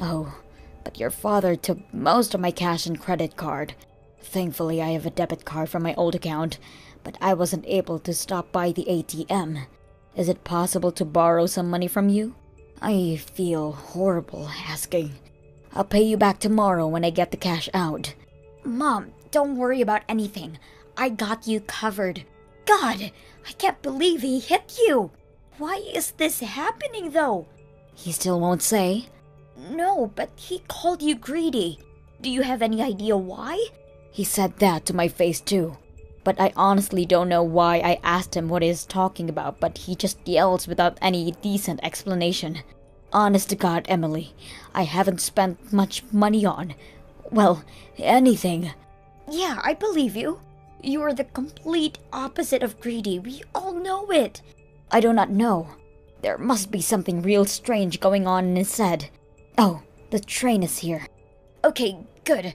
Oh, but your father took most of my cash and credit card. Thankfully, I have a debit card from my old account, but I wasn't able to stop by the ATM. Is it possible to borrow some money from you? I feel horrible asking. I'll pay you back tomorrow when I get the cash out. Mom, don't worry about anything. I got you covered. God, I can't believe he hit you. Why is this happening though? He still won't say? No, but he called you greedy. Do you have any idea why? He said that to my face too. But I honestly don't know why I asked him what he is talking about, but he just yells without any decent explanation. Honest to God, Emily, I haven't spent much money on, well, anything. Yeah, I believe you. You are the complete opposite of greedy. We all know it. I do not know. There must be something real strange going on in his head. Oh, the train is here. Okay, good.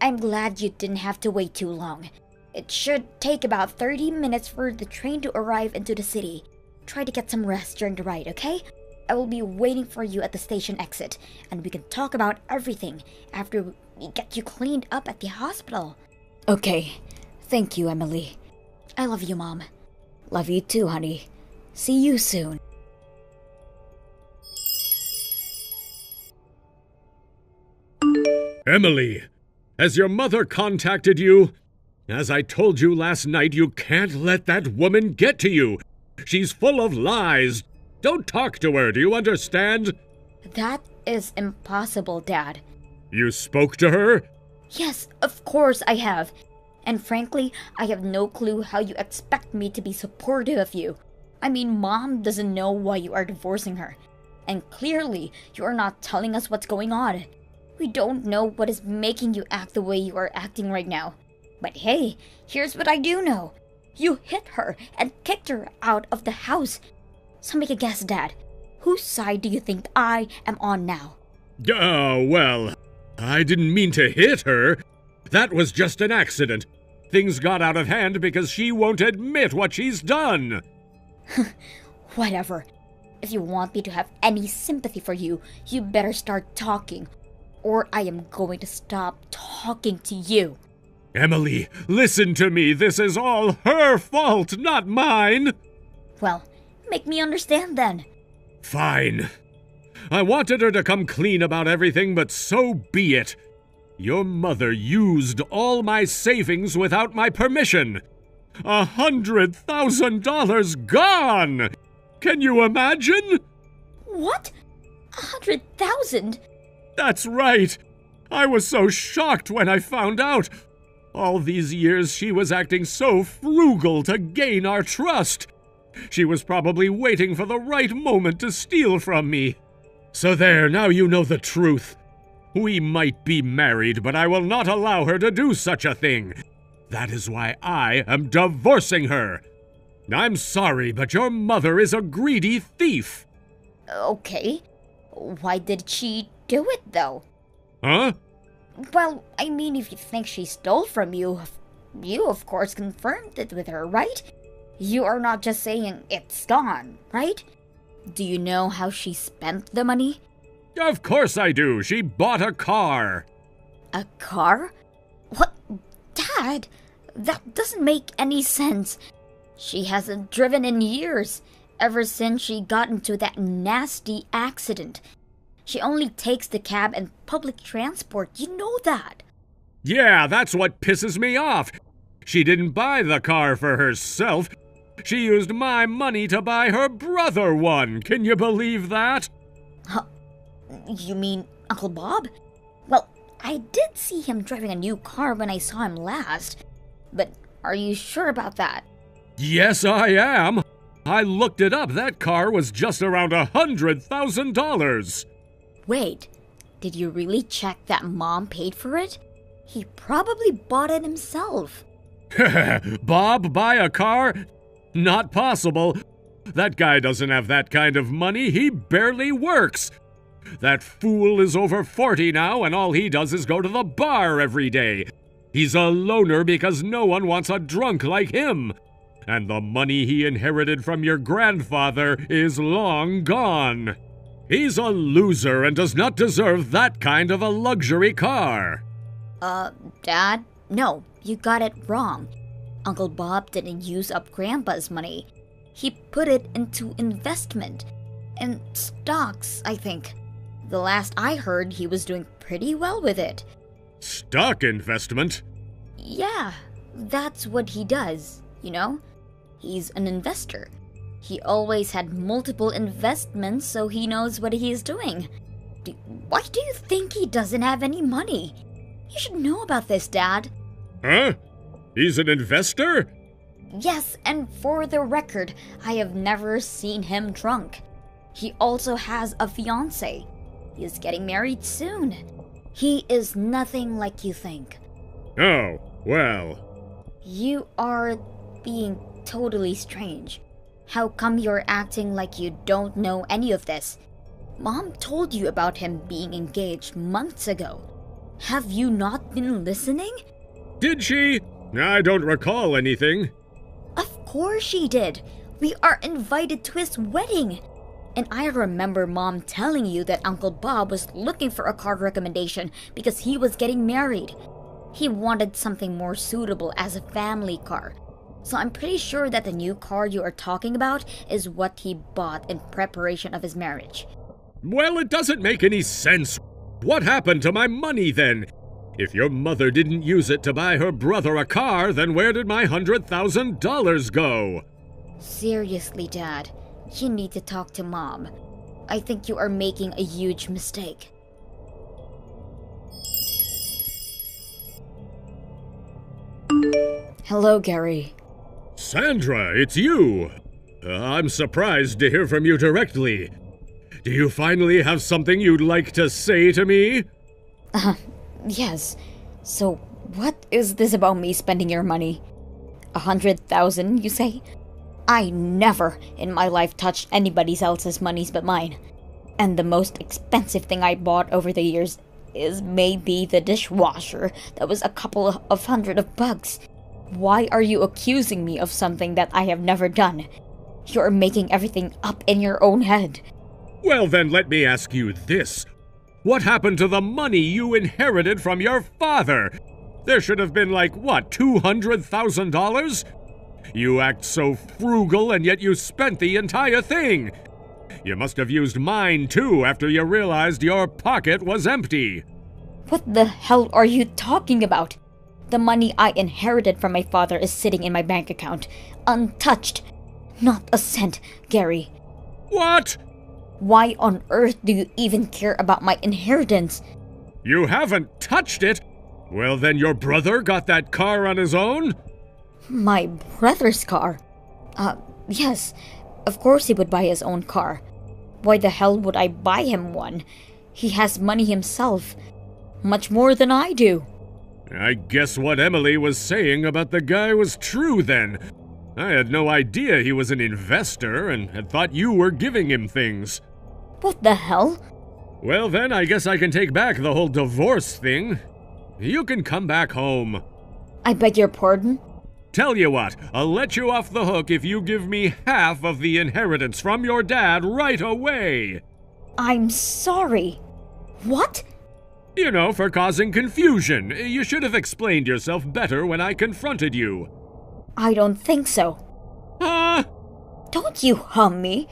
I'm glad you didn't have to wait too long. It should take about 30 minutes for the train to arrive into the city. Try to get some rest during the ride, okay? I will be waiting for you at the station exit, and we can talk about everything after we get you cleaned up at the hospital. Okay. Thank you, Emily. I love you, Mom. Love you too, honey. See you soon. Emily, has your mother contacted you? As I told you last night, you can't let that woman get to you. She's full of lies. Don't talk to her, do you understand? That is impossible, Dad. You spoke to her? Yes, of course I have. And frankly, I have no clue how you expect me to be supportive of you. I mean, Mom doesn't know why you are divorcing her. And clearly, you are not telling us what's going on. We don't know what is making you act the way you are acting right now. But hey, here's what I do know. You hit her and kicked her out of the house. So make a guess, Dad. Whose side do you think I am on now? Oh, well, I didn't mean to hit her. That was just an accident. Things got out of hand because she won't admit what she's done. Whatever. If you want me to have any sympathy for you, you better start talking, or I am going to stop talking to you. Emily, listen to me. This is all her fault, not mine. Well, make me understand then. Fine. I wanted her to come clean about everything, but so be it. Your mother used all my savings without my permission. $100,000 gone! Can you imagine? What? 100,000? That's right. I was so shocked when I found out. All these years she was acting so frugal to gain our trust. She was probably waiting for the right moment to steal from me. So there, now you know the truth. We might be married, but I will not allow her to do such a thing. That is why I am divorcing her. I'm sorry, but your mother is a greedy thief. Okay. Why did she do it, though? Huh? Well, I mean, if you think she stole from you, you of course confirmed it with her, right? You are not just saying it's gone, right? Do you know how she spent the money? Of course I do. She bought a car. A car? What? Dad, That doesn't make any sense. She hasn't driven in years, ever since she got into that nasty accident. She only takes the cab and public transport, you know that. Yeah, that's what pisses me off. She didn't buy the car for herself. She used my money to buy her brother one. Can you believe that? Huh? You mean Uncle Bob? Well, I did see him driving a new car when I saw him last. But are you sure about that? Yes, I am. I looked it up. That car was just around $100,000. Wait, did you really check that Mom paid for it? He probably bought it himself. Bob buy a car? Not possible. That guy doesn't have that kind of money. He barely works. That fool is over 40 now, and all he does is go to the bar every day. He's a loner because no one wants a drunk like him. And the money he inherited from your grandfather is long gone. He's a loser and does not deserve that kind of a luxury car. Dad? No, you got it wrong. Uncle Bob didn't use up Grandpa's money. He put it into investment. In stocks, I think. The last I heard, he was doing pretty well with it. Stock investment? Yeah, that's what he does, you know? He's an investor. He always had multiple investments, so he knows what he is doing. Why do you think he doesn't have any money? You should know about this, Dad. Huh? He's an investor? Yes, and for the record, I have never seen him drunk. He also has a fiancée. He is getting married soon. He is nothing like you think. Oh, well. You are being totally strange. How come you're acting like you don't know any of this? Mom told you about him being engaged months ago. Have you not been listening? Did she? I don't recall anything. Of course she did. We are invited to his wedding. And I remember Mom telling you that Uncle Bob was looking for a car recommendation because he was getting married. He wanted something more suitable as a family car. So I'm pretty sure that the new car you are talking about is what he bought in preparation of his marriage. Well, it doesn't make any sense. What happened to my money then? If your mother didn't use it to buy her brother a car, then where did my $100,000 go? Seriously, Dad, you need to talk to Mom. I think you are making a huge mistake. Hello, Gary. Sandra, it's you. I'm surprised to hear from you directly. Do you finally have something you'd like to say to me? Yes. So, what is this about me spending your money? 100,000, you say? I never in my life touched anybody else's monies but mine. And the most expensive thing I bought over the years is maybe the dishwasher that was a couple of $100. Why are you accusing me of something that I have never done? You're making everything up in your own head. Well, then let me ask you this. What happened to the money you inherited from your father? There should have been $200,000? You act so frugal and yet you spent the entire thing. You must have used mine too after you realized your pocket was empty. What the hell are you talking about? The money I inherited from my father is sitting in my bank account, untouched. Not a cent, Gary. What? Why on earth do you even care about my inheritance? You haven't touched it? Well, then your brother got that car on his own? My brother's car? Yes. Of course he would buy his own car. Why the hell would I buy him one? He has money himself. Much more than I do. I guess what Emily was saying about the guy was true then. I had no idea he was an investor and had thought you were giving him things. What the hell? Well then, I guess I can take back the whole divorce thing. You can come back home. I beg your pardon? Tell you what, I'll let you off the hook if you give me half of the inheritance from your dad right away. I'm sorry. What? You know, for causing confusion. You should have explained yourself better when I confronted you. I don't think so. Huh? Don't you hum me?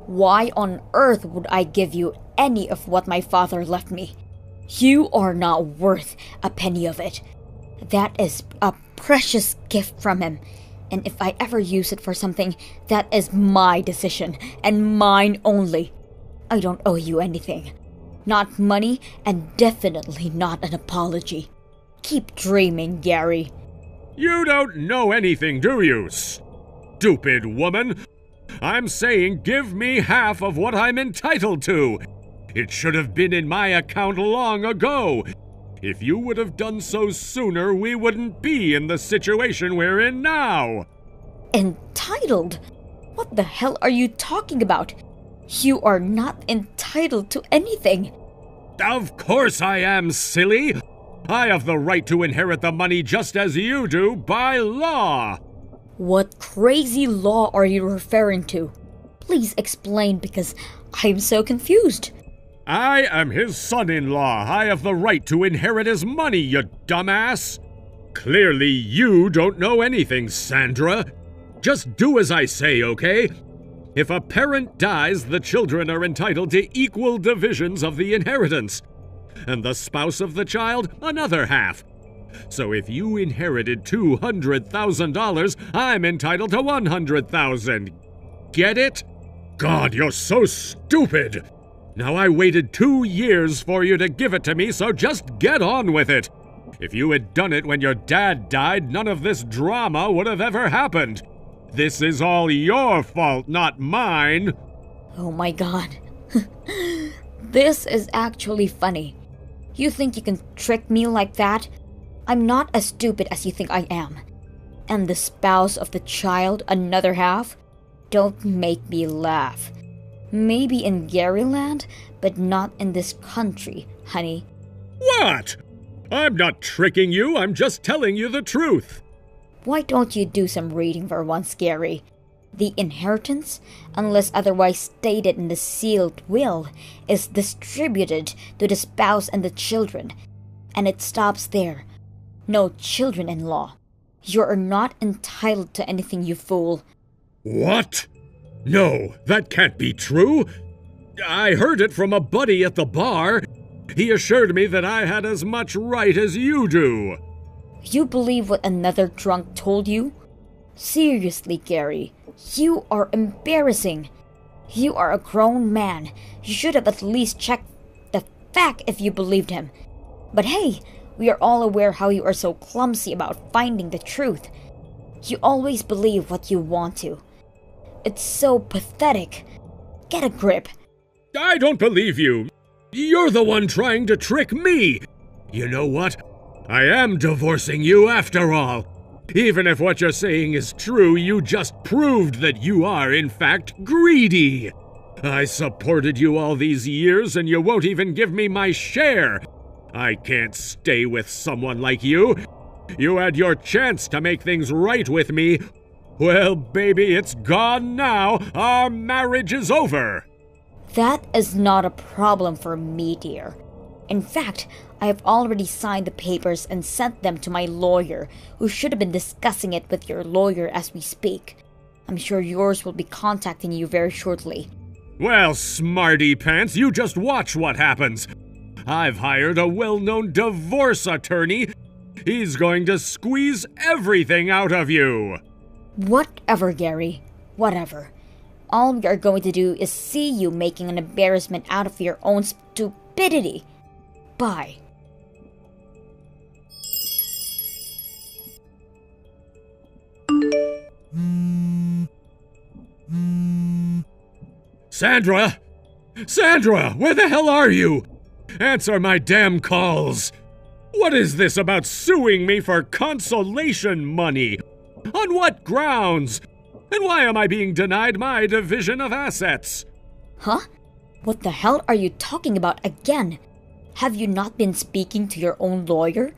Why on earth would I give you any of what my father left me? You are not worth a penny of it. That is a precious gift from him. And if I ever use it for something, that is my decision, and mine only. I don't owe you anything. Not money, and definitely not an apology. Keep dreaming, Gary. You don't know anything, do you, stupid woman? I'm saying give me half of what I'm entitled to. It should have been in my account long ago. If you would have done so sooner, we wouldn't be in the situation we're in now. Entitled? What the hell are you talking about? You are not entitled to anything. Of course I am, silly. I have the right to inherit the money just as you do by law. What crazy law are you referring to? Please explain, because I'm so confused. I am his son-in-law. I have the right to inherit his money, you dumbass. Clearly you don't know anything, Sandra. Just do as I say, okay? If a parent dies, the children are entitled to equal divisions of the inheritance, and the spouse of the child another half. So if you inherited $200,000, I'm entitled to $100,000. Get it? God, you're so stupid. Now I waited 2 years for you to give it to me, so just get on with it. If you had done it when your dad died, none of this drama would have ever happened. This is all your fault, not mine. Oh my god. This is actually funny. You think you can trick me like that? I'm not as stupid as you think I am. And the spouse of the child, another half? Don't make me laugh. Maybe in Garyland, but not in this country, honey. What? I'm not tricking you, I'm just telling you the truth. Why don't you do some reading for once, Gary? The inheritance, unless otherwise stated in the sealed will, is distributed to the spouse and the children. And it stops there. No children-in-law. You are not entitled to anything, you fool. What? No, that can't be true. I heard it from a buddy at the bar. He assured me that I had as much right as you do. You believe what another drunk told you? Seriously, Gary, you are embarrassing. You are a grown man. You should have at least checked the fact if you believed him. But hey, we are all aware how you are so clumsy about finding the truth. You always believe what you want to. It's so pathetic. Get a grip. I don't believe you. You're the one trying to trick me. You know what? I am divorcing you after all. Even if what you're saying is true, you just proved that you are, in fact, greedy. I supported you all these years, and you won't even give me my share. I can't stay with someone like you. You had your chance to make things right with me. Well, baby, it's gone now. Our marriage is over. That is not a problem for me, dear. In fact, I have already signed the papers and sent them to my lawyer, who should have been discussing it with your lawyer as we speak. I'm sure yours will be contacting you very shortly. Well, smarty pants, you just watch what happens. I've hired a well-known divorce attorney. He's going to squeeze everything out of you. Whatever, Gary. Whatever. All we are going to do is see you making an embarrassment out of your own stupidity. Bye. Sandra! Sandra, where the hell are you? Answer my damn calls. What is this about suing me for consolation money? On what grounds? And why am I being denied my division of assets? Huh? What the hell are you talking about again? Have you not been speaking to your own lawyer?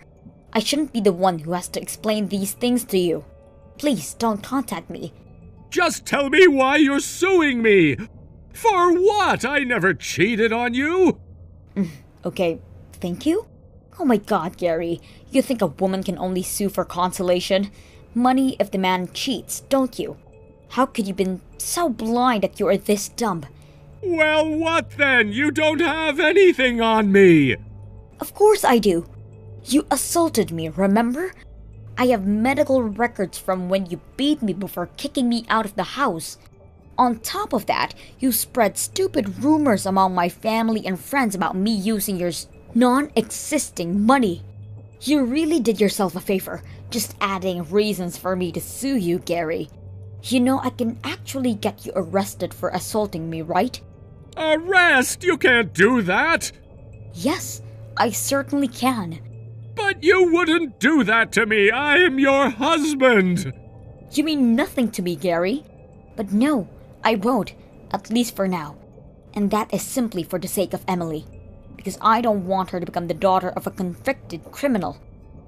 I shouldn't be the one who has to explain these things to you. Please don't contact me. Just tell me why you're suing me. For what? I never cheated on you. Okay, thank you. Oh my god, Gary. You think a woman can only sue for consolation? Money if the man cheats, don't you? How could you been so blind that you are this dumb? Well, what then? You don't have anything on me! Of course I do. You assaulted me, remember? I have medical records from when you beat me before kicking me out of the house. On top of that, you spread stupid rumors among my family and friends about me using your non-existing money. You really did yourself a favor, just adding reasons for me to sue you, Gary. You know I can actually get you arrested for assaulting me, right? Arrest? You can't do that! Yes, I certainly can. But you wouldn't do that to me! I am your husband! You mean nothing to me, Gary. But no, I won't, at least for now. And that is simply for the sake of Emily. Because I don't want her to become the daughter of a convicted criminal.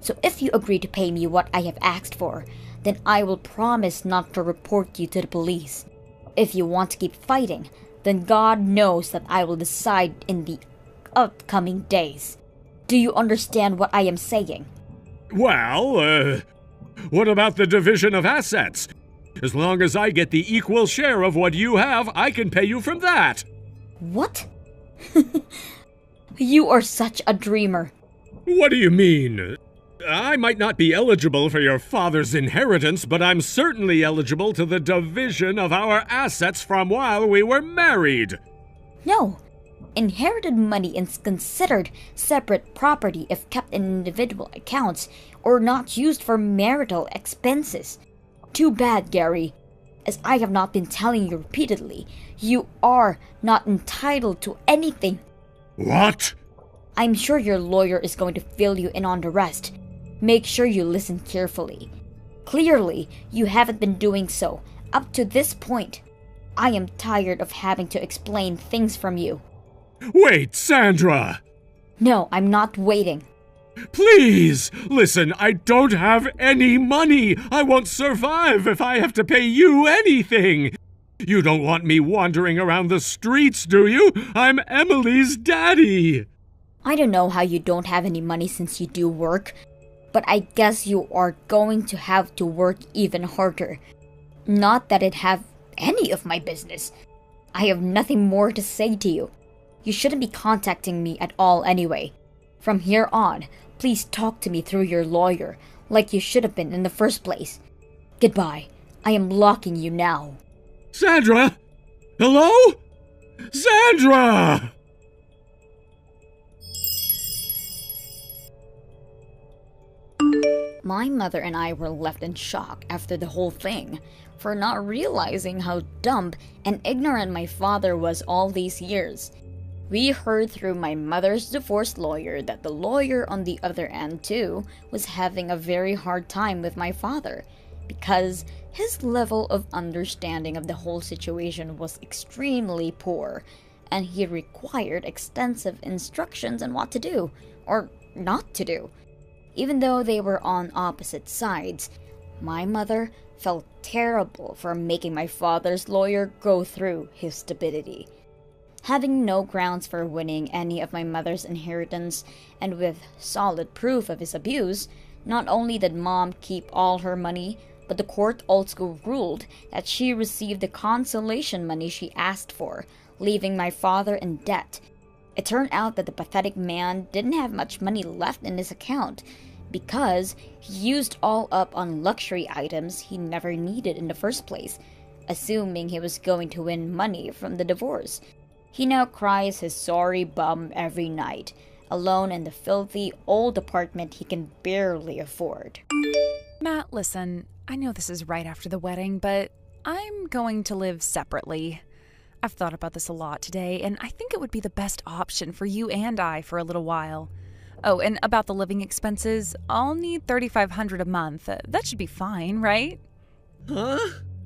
So if you agree to pay me what I have asked for, then I will promise not to report you to the police. If you want to keep fighting, then God knows that I will decide in the upcoming days. Do you understand what I am saying? Well, what about the division of assets? As long as I get the equal share of what you have, I can pay you from that. What? You are such a dreamer. What do you mean? I might not be eligible for your father's inheritance, but I'm certainly eligible to the division of our assets from while we were married. No. Inherited money is considered separate property if kept in individual accounts or not used for marital expenses. Too bad, Gary. As I have not been telling you repeatedly, you are not entitled to anything. What? I'm sure your lawyer is going to fill you in on the rest. Make sure you listen carefully. Clearly, you haven't been doing so up to this point. I am tired of having to explain things from you. Wait, Sandra! No, I'm not waiting. Please! Listen, I don't have any money! I won't survive if I have to pay you anything! You don't want me wandering around the streets, do you? I'm Emily's daddy! I don't know how you don't have any money since you do work, but I guess you are going to have to work even harder. Not that it have any of my business. I have nothing more to say to you. You shouldn't be contacting me at all anyway. From here on, please talk to me through your lawyer, like you should have been in the first place. Goodbye. I am locking you now. Sandra? Hello? Sandra! My mother and I were left in shock after the whole thing, for not realizing how dumb and ignorant my father was all these years. We heard through my mother's divorce lawyer that the lawyer on the other end too was having a very hard time with my father, because his level of understanding of the whole situation was extremely poor, and he required extensive instructions on what to do, or not to do. Even though they were on opposite sides, my mother felt terrible for making my father's lawyer go through his stupidity. Having no grounds for winning any of my mother's inheritance, and with solid proof of his abuse, not only did Mom keep all her money, but the court also ruled that she received the consolation money she asked for, leaving my father in debt. It turned out that the pathetic man didn't have much money left in his account, because he used all up on luxury items he never needed in the first place, assuming he was going to win money from the divorce. He now cries his sorry bum every night, alone in the filthy old apartment he can barely afford. Matt, listen, I know this is right after the wedding, but I'm going to live separately. I've thought about this a lot today, and I think it would be the best option for you and I for a little while. Oh, and about the living expenses, I'll need $3,500 a month. That should be fine, right? Huh?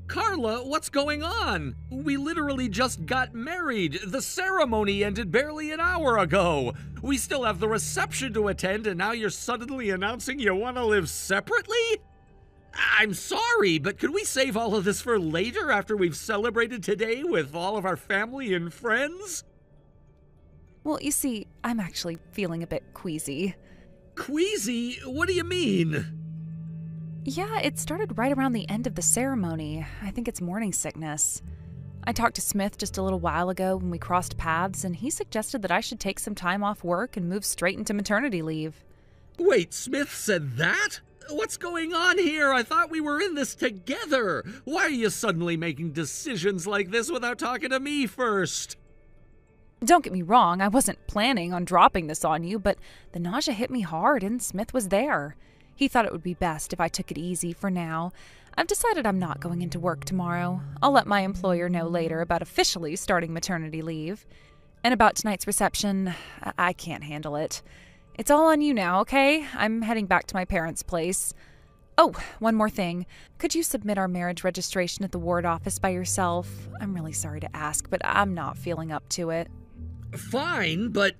Carla, what's going on? We literally just got married. The ceremony ended barely an hour ago. We still have the reception to attend, and now you're suddenly announcing you want to live separately? I'm sorry, but could we save all of this for later after we've celebrated today with all of our family and friends? Well, you see, I'm actually feeling a bit queasy. Queasy? What do you mean? Yeah, it started right around the end of the ceremony. I think it's morning sickness. I talked to Smith just a little while ago when we crossed paths, and he suggested that I should take some time off work and move straight into maternity leave. Wait, Smith said that? What's going on here? I thought we were in this together. Why are you suddenly making decisions like this without talking to me first? Don't get me wrong, I wasn't planning on dropping this on you, but the nausea hit me hard and Smith was there. He thought it would be best if I took it easy for now. I've decided I'm not going into work tomorrow. I'll let my employer know later about officially starting maternity leave. And about tonight's reception, I can't handle it. It's all on you now, okay? I'm heading back to my parents' place. Oh, one more thing. Could you submit our marriage registration at the ward office by yourself? I'm really sorry to ask, but I'm not feeling up to it. Fine, but,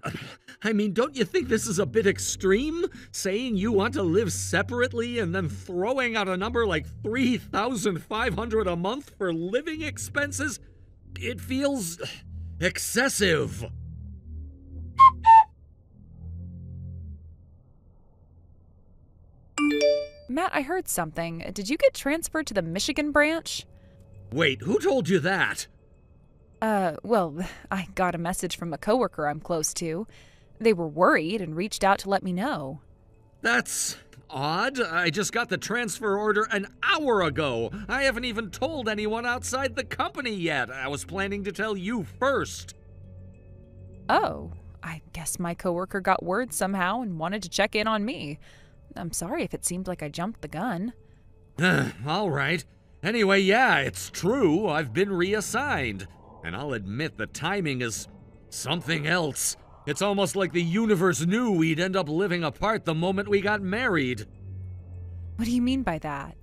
don't you think this is a bit extreme? Saying you want to live separately and then throwing out a number like $3,500 a month for living expenses? It feels excessive. Matt, I heard something. Did you get transferred to the Michigan branch? Wait, who told you that? Well, I got a message from a coworker I'm close to. They were worried and reached out to let me know. That's odd. I just got the transfer order an hour ago. I haven't even told anyone outside the company yet. I was planning to tell you first. Oh, I guess my coworker got word somehow and wanted to check in on me. I'm sorry if it seemed like I jumped the gun. All right. Anyway, yeah, it's true. I've been reassigned. And I'll admit the timing is something else. It's almost like the universe knew we'd end up living apart the moment we got married. What do you mean by that?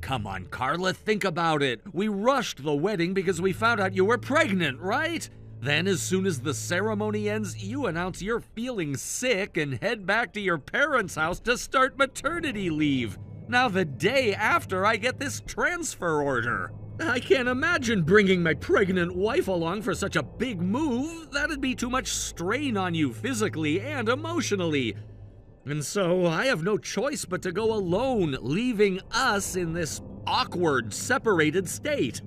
Come on, Carla, think about it. We rushed the wedding because we found out you were pregnant, right? Then, as soon as the ceremony ends, you announce you're feeling sick and head back to your parents' house to start maternity leave. Now, the day after, I get this transfer order. I can't imagine bringing my pregnant wife along for such a big move. That'd be too much strain on you physically and emotionally. And so I have no choice but to go alone, leaving us in this awkward, separated state.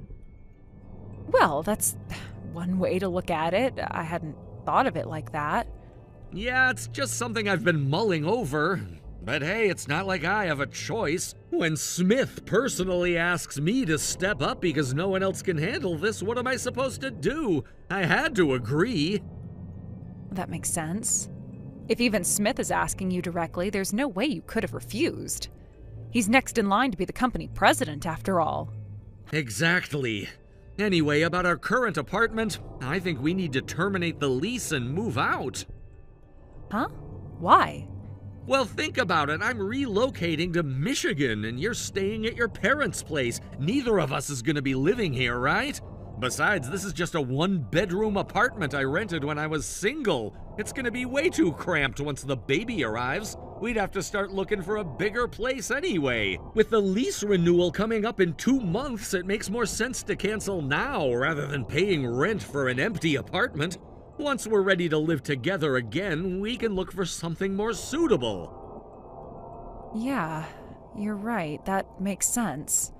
Well, that's one way to look at it. I hadn't thought of it like that. Yeah, it's just something I've been mulling over. But hey, it's not like I have a choice. When Smith personally asks me to step up because no one else can handle this, what am I supposed to do? I had to agree. That makes sense. If even Smith is asking you directly, there's no way you could have refused. He's next in line to be the company president, after all. Exactly. Anyway, about our current apartment, I think we need to terminate the lease and move out. Huh? Why? Well, think about it. I'm relocating to Michigan, and you're staying at your parents' place. Neither of us is going to be living here, right? Besides, this is just a one-bedroom apartment I rented when I was single. It's going to be way too cramped once the baby arrives. We'd have to start looking for a bigger place anyway. With the lease renewal coming up in 2 months, it makes more sense to cancel now rather than paying rent for an empty apartment. Once we're ready to live together again, we can look for something more suitable. Yeah, you're right. That makes sense.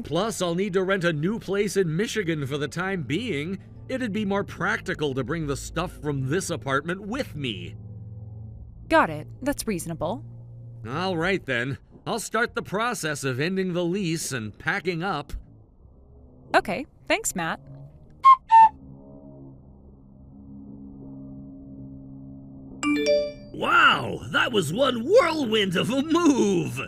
Plus, I'll need to rent a new place in Michigan for the time being. It'd be more practical to bring the stuff from this apartment with me. Got it. That's reasonable. All right then. I'll start the process of ending the lease and packing up. Okay, thanks, Matt. Wow, that was one whirlwind of a move!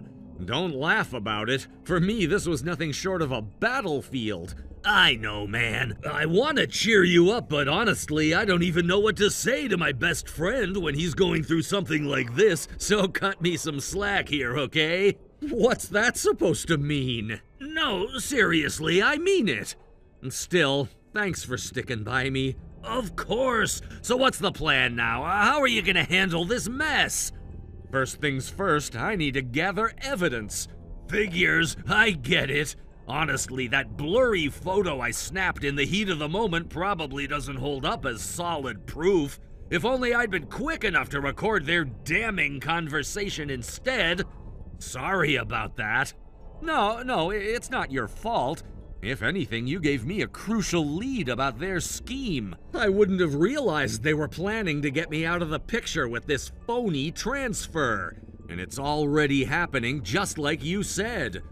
Don't laugh about it. For me, this was nothing short of a battlefield. I know, man. I want to cheer you up, but honestly, I don't even know what to say to my best friend when he's going through something like this, so cut me some slack here, okay? What's that supposed to mean? No, seriously, I mean it. Still, thanks for sticking by me. Of course. So what's the plan now? How are you gonna handle this mess? First things first, I need to gather evidence. Figures, I get it. Honestly, that blurry photo I snapped in the heat of the moment probably doesn't hold up as solid proof. If only I'd been quick enough to record their damning conversation instead. Sorry about that. No, it's not your fault. If anything, you gave me a crucial lead about their scheme. I wouldn't have realized they were planning to get me out of the picture with this phony transfer. And it's already happening just like you said.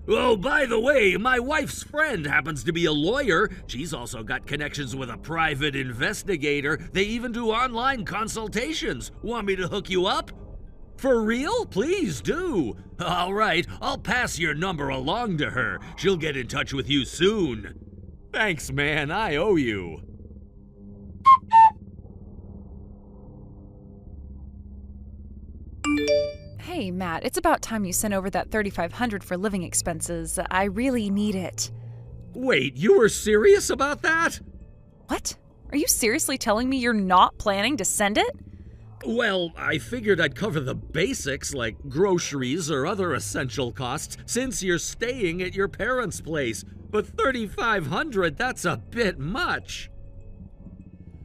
Oh, by the way, my wife's friend happens to be a lawyer. She's also got connections with a private investigator. They even do online consultations. Want me to hook you up? For real? Please do. All right, I'll pass your number along to her. She'll get in touch with you soon. Thanks, man. I owe you. Hey, Matt, it's about time you sent over that $3,500 for living expenses. I really need it. Wait, you were serious about that? What? Are you seriously telling me you're not planning to send it? Well, I figured I'd cover the basics like groceries or other essential costs since you're staying at your parents' place. But $3,500, that's a bit much.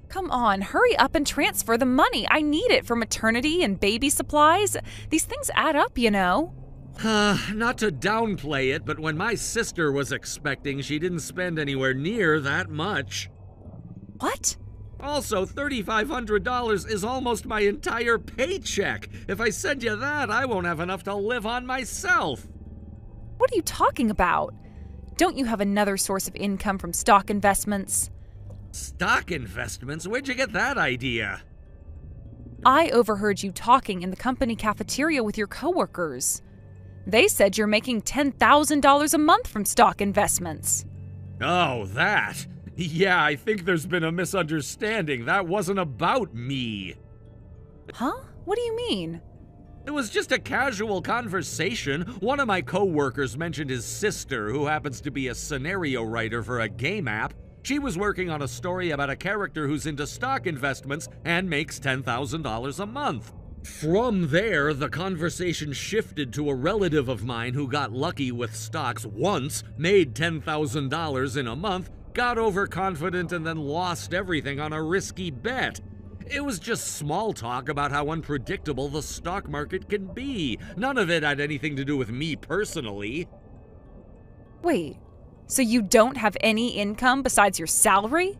Come on, hurry up and transfer the money. I need it for maternity and baby supplies. These things add up, you know. Not to downplay it, but when my sister was expecting, she didn't spend anywhere near that much. What? Also, $3,500 is almost my entire paycheck. If I send you that, I won't have enough to live on myself. What are you talking about? Don't you have another source of income from stock investments? Stock investments? Where'd you get that idea? I overheard you talking in the company cafeteria with your coworkers. They said you're making $10,000 a month from stock investments. Oh, that? Yeah, I think there's been a misunderstanding. That wasn't about me. Huh? What do you mean? It was just a casual conversation. One of my coworkers mentioned his sister, who happens to be a scenario writer for a game app. She was working on a story about a character who's into stock investments and makes $10,000 a month. From there, the conversation shifted to a relative of mine who got lucky with stocks once, made $10,000 in a month, got overconfident, and then lost everything on a risky bet. It was just small talk about how unpredictable the stock market can be. None of it had anything to do with me personally. Wait, so you don't have any income besides your salary?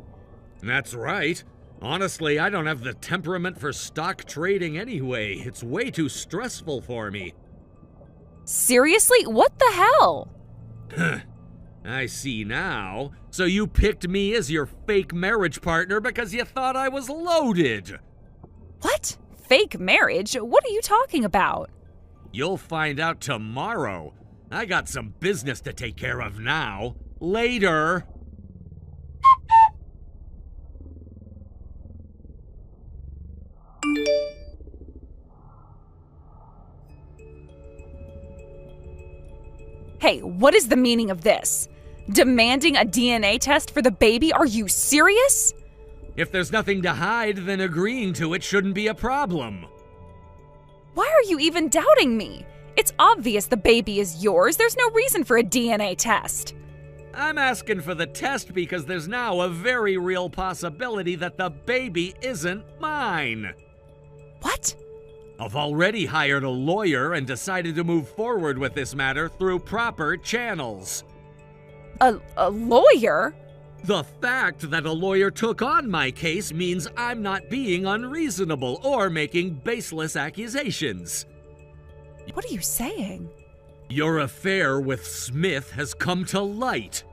That's right. Honestly, I don't have the temperament for stock trading anyway. It's way too stressful for me. Seriously? What the hell? I see now. So you picked me as your fake marriage partner because you thought I was loaded. What? Fake marriage? What are you talking about? You'll find out tomorrow. I got some business to take care of now. Later. Hey, what is the meaning of this? Demanding a DNA test for the baby? Are you serious? If there's nothing to hide, then agreeing to it shouldn't be a problem. Why are you even doubting me? It's obvious the baby is yours. There's no reason for a DNA test. I'm asking for the test because there's now a very real possibility that the baby isn't mine. What? I've already hired a lawyer and decided to move forward with this matter through proper channels. A lawyer? The fact that a lawyer took on my case means I'm not being unreasonable or making baseless accusations. What are you saying? Your affair with Smith has come to light.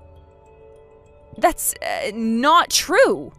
That's not true.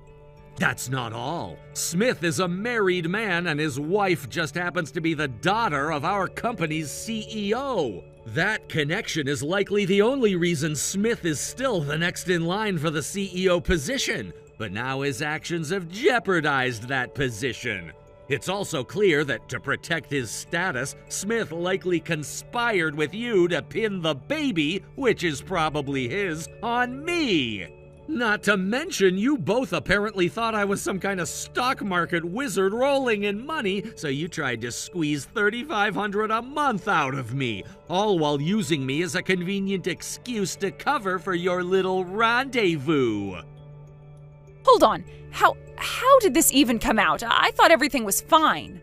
That's not all. Smith is a married man and his wife just happens to be the daughter of our company's CEO. That connection is likely the only reason Smith is still the next in line for the CEO position, but now his actions have jeopardized that position. It's also clear that to protect his status, Smith likely conspired with you to pin the baby, which is probably his, on me. Not to mention, you both apparently thought I was some kind of stock market wizard rolling in money, so you tried to squeeze $3,500 a month out of me, all while using me as a convenient excuse to cover for your little rendezvous. Hold on. How did this even come out? I thought everything was fine.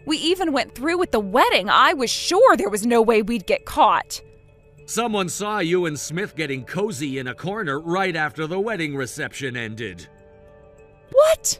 We even went through with the wedding. I was sure there was no way we'd get caught. Someone saw you and Smith getting cozy in a corner right after the wedding reception ended. What?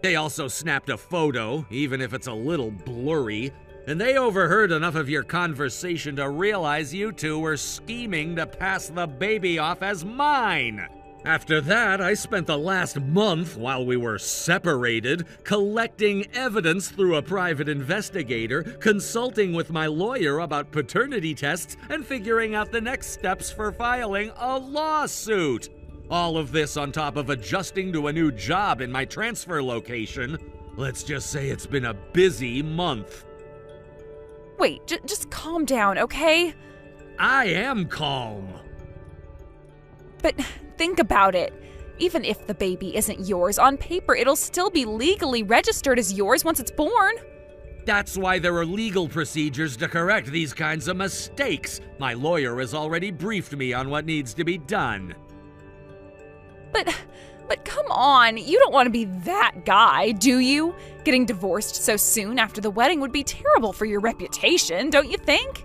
They also snapped a photo, even if it's a little blurry, and they overheard enough of your conversation to realize you two were scheming to pass the baby off as mine. After that, I spent the last month, while we were separated, collecting evidence through a private investigator, consulting with my lawyer about paternity tests, and figuring out the next steps for filing a lawsuit. All of this on top of adjusting to a new job in my transfer location. Let's just say it's been a busy month. Wait, just calm down, okay? I am calm. But think about it. Even if the baby isn't yours, on paper it'll still be legally registered as yours once it's born. That's why there are legal procedures to correct these kinds of mistakes. My lawyer has already briefed me on what needs to be done. But come on, you don't want to be that guy, do you? Getting divorced so soon after the wedding would be terrible for your reputation, don't you think?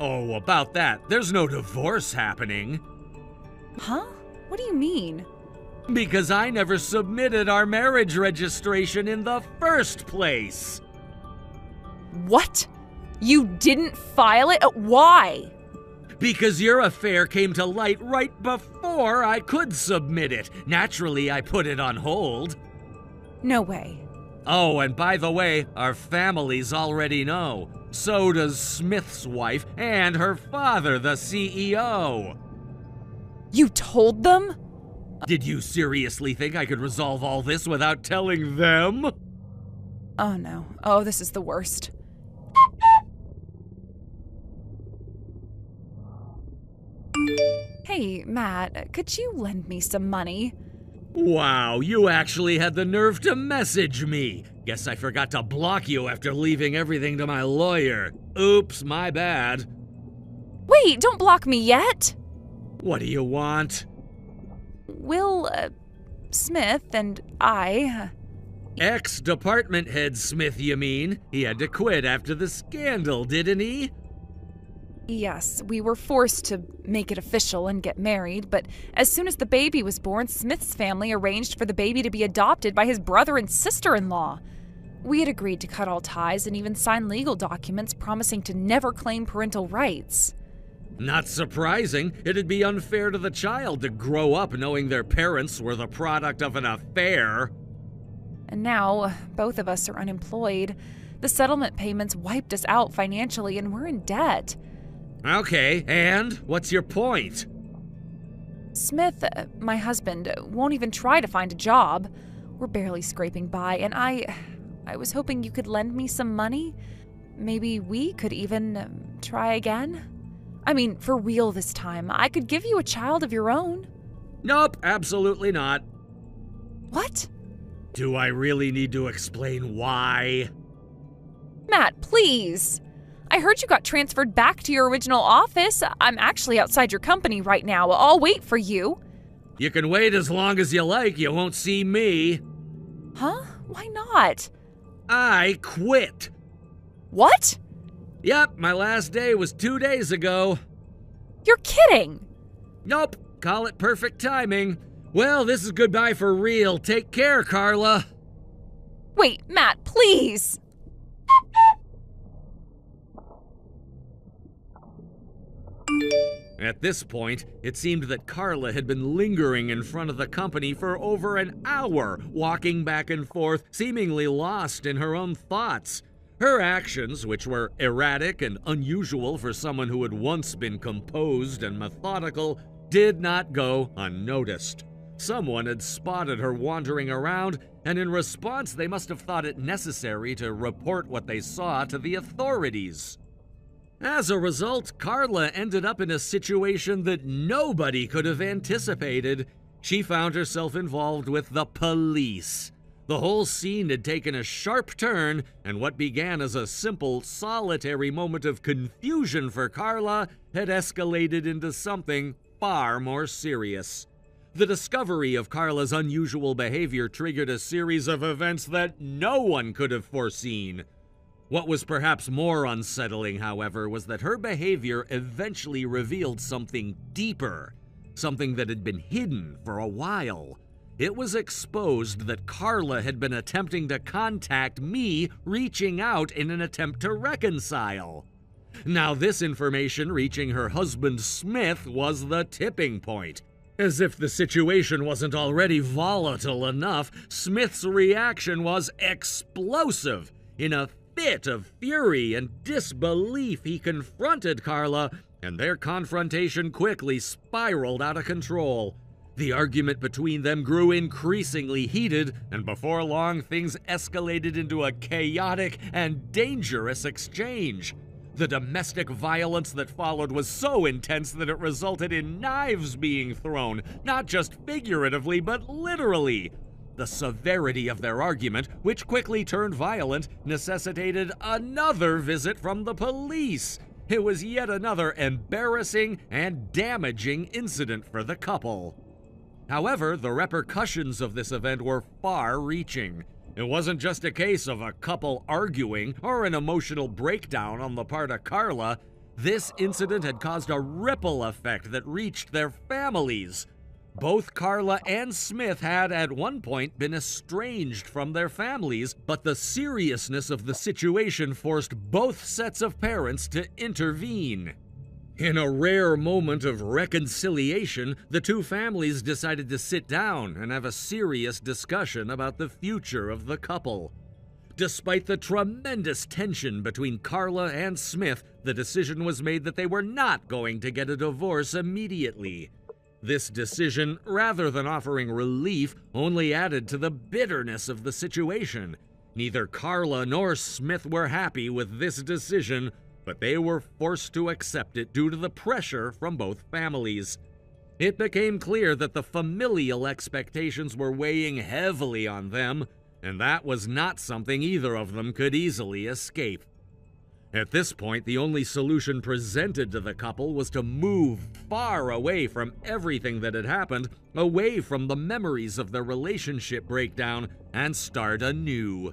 Oh, about that, there's no divorce happening. Huh? What do you mean? Because I never submitted our marriage registration in the first place. What? You didn't file it? Why? Because your affair came to light right before I could submit it. Naturally, I put it on hold. No way. Oh, and by the way, our families already know. So does Smith's wife and her father, the CEO. You told them? Did you seriously think I could resolve all this without telling them? Oh no. Oh, this is the worst. Hey, Matt, could you lend me some money? Wow, you actually had the nerve to message me. Guess I forgot to block you after leaving everything to my lawyer. Oops, my bad. Wait, don't block me yet. What do you want? Will, Smith and I... Ex-department head Smith, you mean? He had to quit after the scandal, didn't he? Yes, we were forced to make it official and get married, but as soon as the baby was born, Smith's family arranged for the baby to be adopted by his brother and sister-in-law. We had agreed to cut all ties and even sign legal documents promising to never claim parental rights. Not surprising. It'd be unfair to the child to grow up knowing their parents were the product of an affair. And now, both of us are unemployed. The settlement payments wiped us out financially and we're in debt. Okay, and what's your point? Smith, my husband, won't even try to find a job. We're barely scraping by, and I was hoping you could lend me some money. Maybe we could even try again? I mean, for real this time. I could give you a child of your own. Nope, absolutely not. What? Do I really need to explain why? Matt, please. I heard you got transferred back to your original office. I'm actually outside your company right now. I'll wait for you. You can wait as long as you like. You won't see me. Huh? Why not? I quit. What? Yep, my last day was 2 days ago. You're kidding. Nope, call it perfect timing. Well, this is goodbye for real. Take care, Carla. Wait, Matt, please. At this point, it seemed that Carla had been lingering in front of the company for over an hour, walking back and forth, seemingly lost in her own thoughts. Her actions, which were erratic and unusual for someone who had once been composed and methodical, did not go unnoticed. Someone had spotted her wandering around, and in response they must have thought it necessary to report what they saw to the authorities. As a result, Carla ended up in a situation that nobody could have anticipated. She found herself involved with the police. The whole scene had taken a sharp turn, and what began as a simple, solitary moment of confusion for Carla had escalated into something far more serious. The discovery of Carla's unusual behavior triggered a series of events that no one could have foreseen. What was perhaps more unsettling, however, was that her behavior eventually revealed something deeper, something that had been hidden for a while. It was exposed that Carla had been attempting to contact me, reaching out in an attempt to reconcile. Now, this information reaching her husband Smith was the tipping point. As if the situation wasn't already volatile enough, Smith's reaction was explosive. In a fit of fury and disbelief, he confronted Carla, and their confrontation quickly spiraled out of control. The argument between them grew increasingly heated, and before long, things escalated into a chaotic and dangerous exchange. The domestic violence that followed was so intense that it resulted in knives being thrown, not just figuratively, but literally. The severity of their argument, which quickly turned violent, necessitated another visit from the police. It was yet another embarrassing and damaging incident for the couple. However, the repercussions of this event were far-reaching. It wasn't just a case of a couple arguing or an emotional breakdown on the part of Carla. This incident had caused a ripple effect that reached their families. Both Carla and Smith had at one point been estranged from their families, but the seriousness of the situation forced both sets of parents to intervene. In a rare moment of reconciliation, the two families decided to sit down and have a serious discussion about the future of the couple. Despite the tremendous tension between Carla and Smith, the decision was made that they were not going to get a divorce immediately. This decision, rather than offering relief, only added to the bitterness of the situation. Neither Carla nor Smith were happy with this decision, but they were forced to accept it due to the pressure from both families. It became clear that the familial expectations were weighing heavily on them, and that was not something either of them could easily escape. At this point, the only solution presented to the couple was to move far away from everything that had happened, away from the memories of their relationship breakdown, and start anew.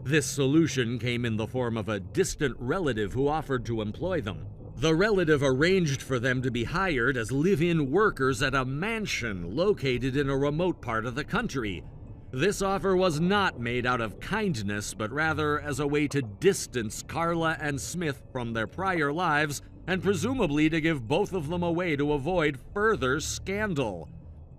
This solution came in the form of a distant relative who offered to employ them. The relative arranged for them to be hired as live-in workers at a mansion located in a remote part of the country. This offer was not made out of kindness, but rather as a way to distance Carla and Smith from their prior lives, and presumably to give both of them away to avoid further scandal.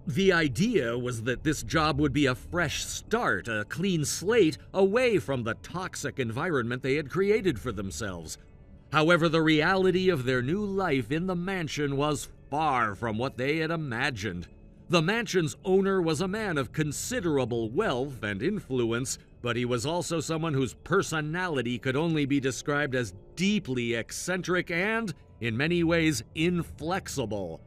The idea was that this job would be a fresh start, a clean slate, away from the toxic environment they had created for themselves. However, the reality of their new life in the mansion was far from what they had imagined. The mansion's owner was a man of considerable wealth and influence, but he was also someone whose personality could only be described as deeply eccentric and, in many ways, inflexible.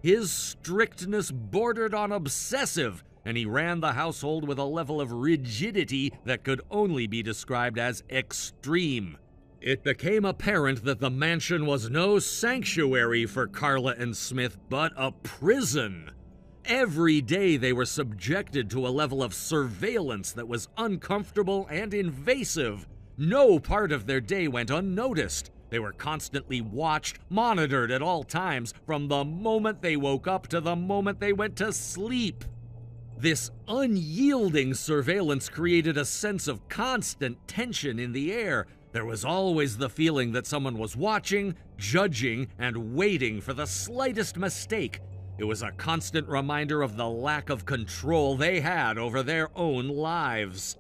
His strictness bordered on obsessive, and he ran the household with a level of rigidity that could only be described as extreme. It became apparent that the mansion was no sanctuary for Carla and Smith, but a prison. Every day they were subjected to a level of surveillance that was uncomfortable and invasive. No part of their day went unnoticed. They were constantly watched, monitored at all times, from the moment they woke up to the moment they went to sleep. This unyielding surveillance created a sense of constant tension in the air. There was always the feeling that someone was watching, judging, and waiting for the slightest mistake. It was a constant reminder of the lack of control they had over their own lives.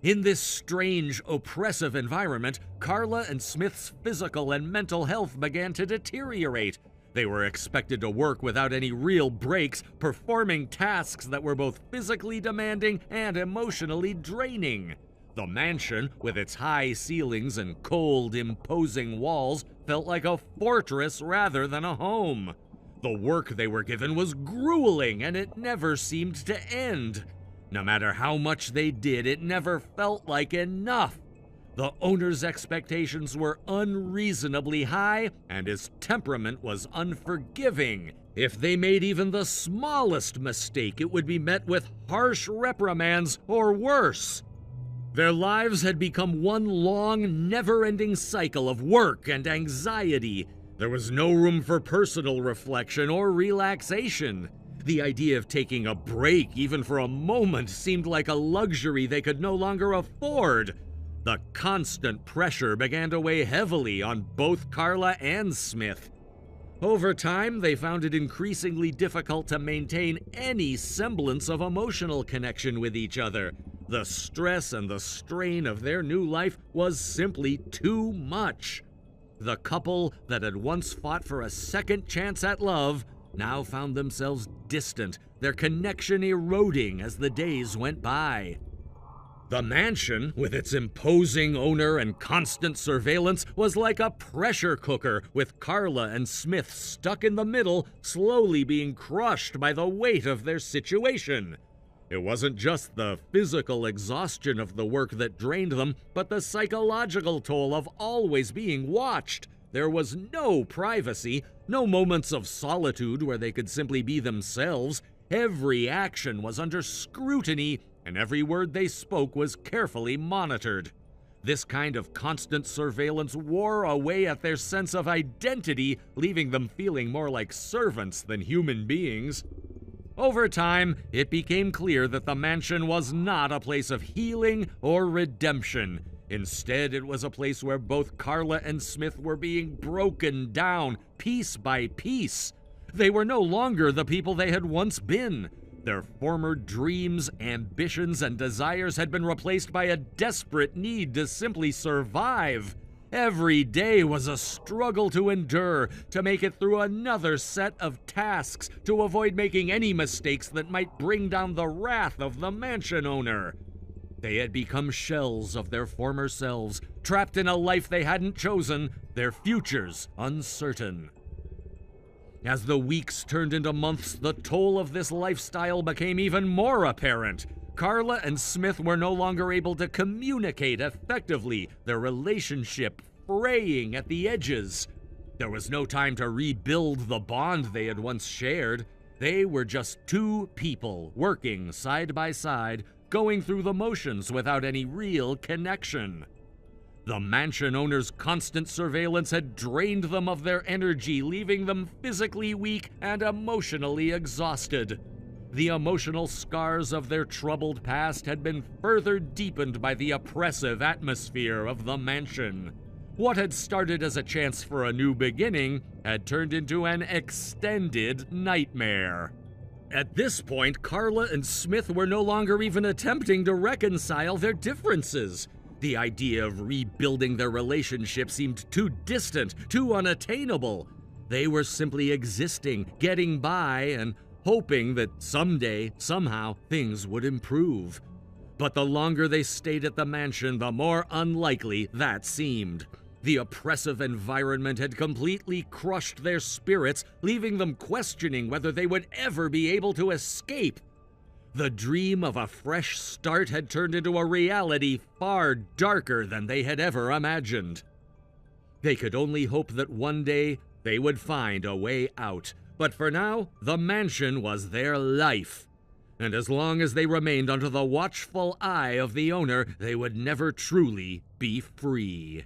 In this strange, oppressive environment, Carla and Smith's physical and mental health began to deteriorate. They were expected to work without any real breaks, performing tasks that were both physically demanding and emotionally draining. The mansion, with its high ceilings and cold, imposing walls, felt like a fortress rather than a home. The work they were given was grueling, and it never seemed to end. No matter how much they did, it never felt like enough. The owner's expectations were unreasonably high, and his temperament was unforgiving. If they made even the smallest mistake, it would be met with harsh reprimands or worse. Their lives had become one long, never-ending cycle of work and anxiety. There was no room for personal reflection or relaxation. The idea of taking a break, even for a moment, seemed like a luxury they could no longer afford. The constant pressure began to weigh heavily on both Carla and Smith. Over time, they found it increasingly difficult to maintain any semblance of emotional connection with each other. The stress and the strain of their new life was simply too much. The couple that had once fought for a second chance at love now found themselves distant, their connection eroding as the days went by. The mansion, with its imposing owner and constant surveillance, was like a pressure cooker, with Carla and Smith stuck in the middle, slowly being crushed by the weight of their situation. It wasn't just the physical exhaustion of the work that drained them, but the psychological toll of always being watched. There was no privacy, no moments of solitude where they could simply be themselves. Every action was under scrutiny, and every word they spoke was carefully monitored. This kind of constant surveillance wore away at their sense of identity, leaving them feeling more like servants than human beings. Over time, it became clear that the mansion was not a place of healing or redemption. Instead, it was a place where both Carla and Smith were being broken down, piece by piece. They were no longer the people they had once been. Their former dreams, ambitions, and desires had been replaced by a desperate need to simply survive. Every day was a struggle to endure, to make it through another set of tasks, to avoid making any mistakes that might bring down the wrath of the mansion owner. They had become shells of their former selves, trapped in a life they hadn't chosen, their futures uncertain. As the weeks turned into months, the toll of this lifestyle became even more apparent. Carla and Smith were no longer able to communicate effectively, their relationship fraying at the edges. There was no time to rebuild the bond they had once shared. They were just two people working side by side, going through the motions without any real connection. The mansion owner's constant surveillance had drained them of their energy, leaving them physically weak and emotionally exhausted. The emotional scars of their troubled past had been further deepened by the oppressive atmosphere of the mansion. What had started as a chance for a new beginning had turned into an extended nightmare. At this point, Carla and Smith were no longer even attempting to reconcile their differences. The idea of rebuilding their relationship seemed too distant, too unattainable. They were simply existing, getting by, and hoping that someday, somehow, things would improve. But the longer they stayed at the mansion, the more unlikely that seemed. The oppressive environment had completely crushed their spirits, leaving them questioning whether they would ever be able to escape. The dream of a fresh start had turned into a reality far darker than they had ever imagined. They could only hope that one day they would find a way out. But for now, the mansion was their life. And as long as they remained under the watchful eye of the owner, they would never truly be free.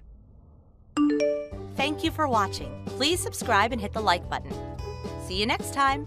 Thank you for watching. Please subscribe and hit the like button. See you next time.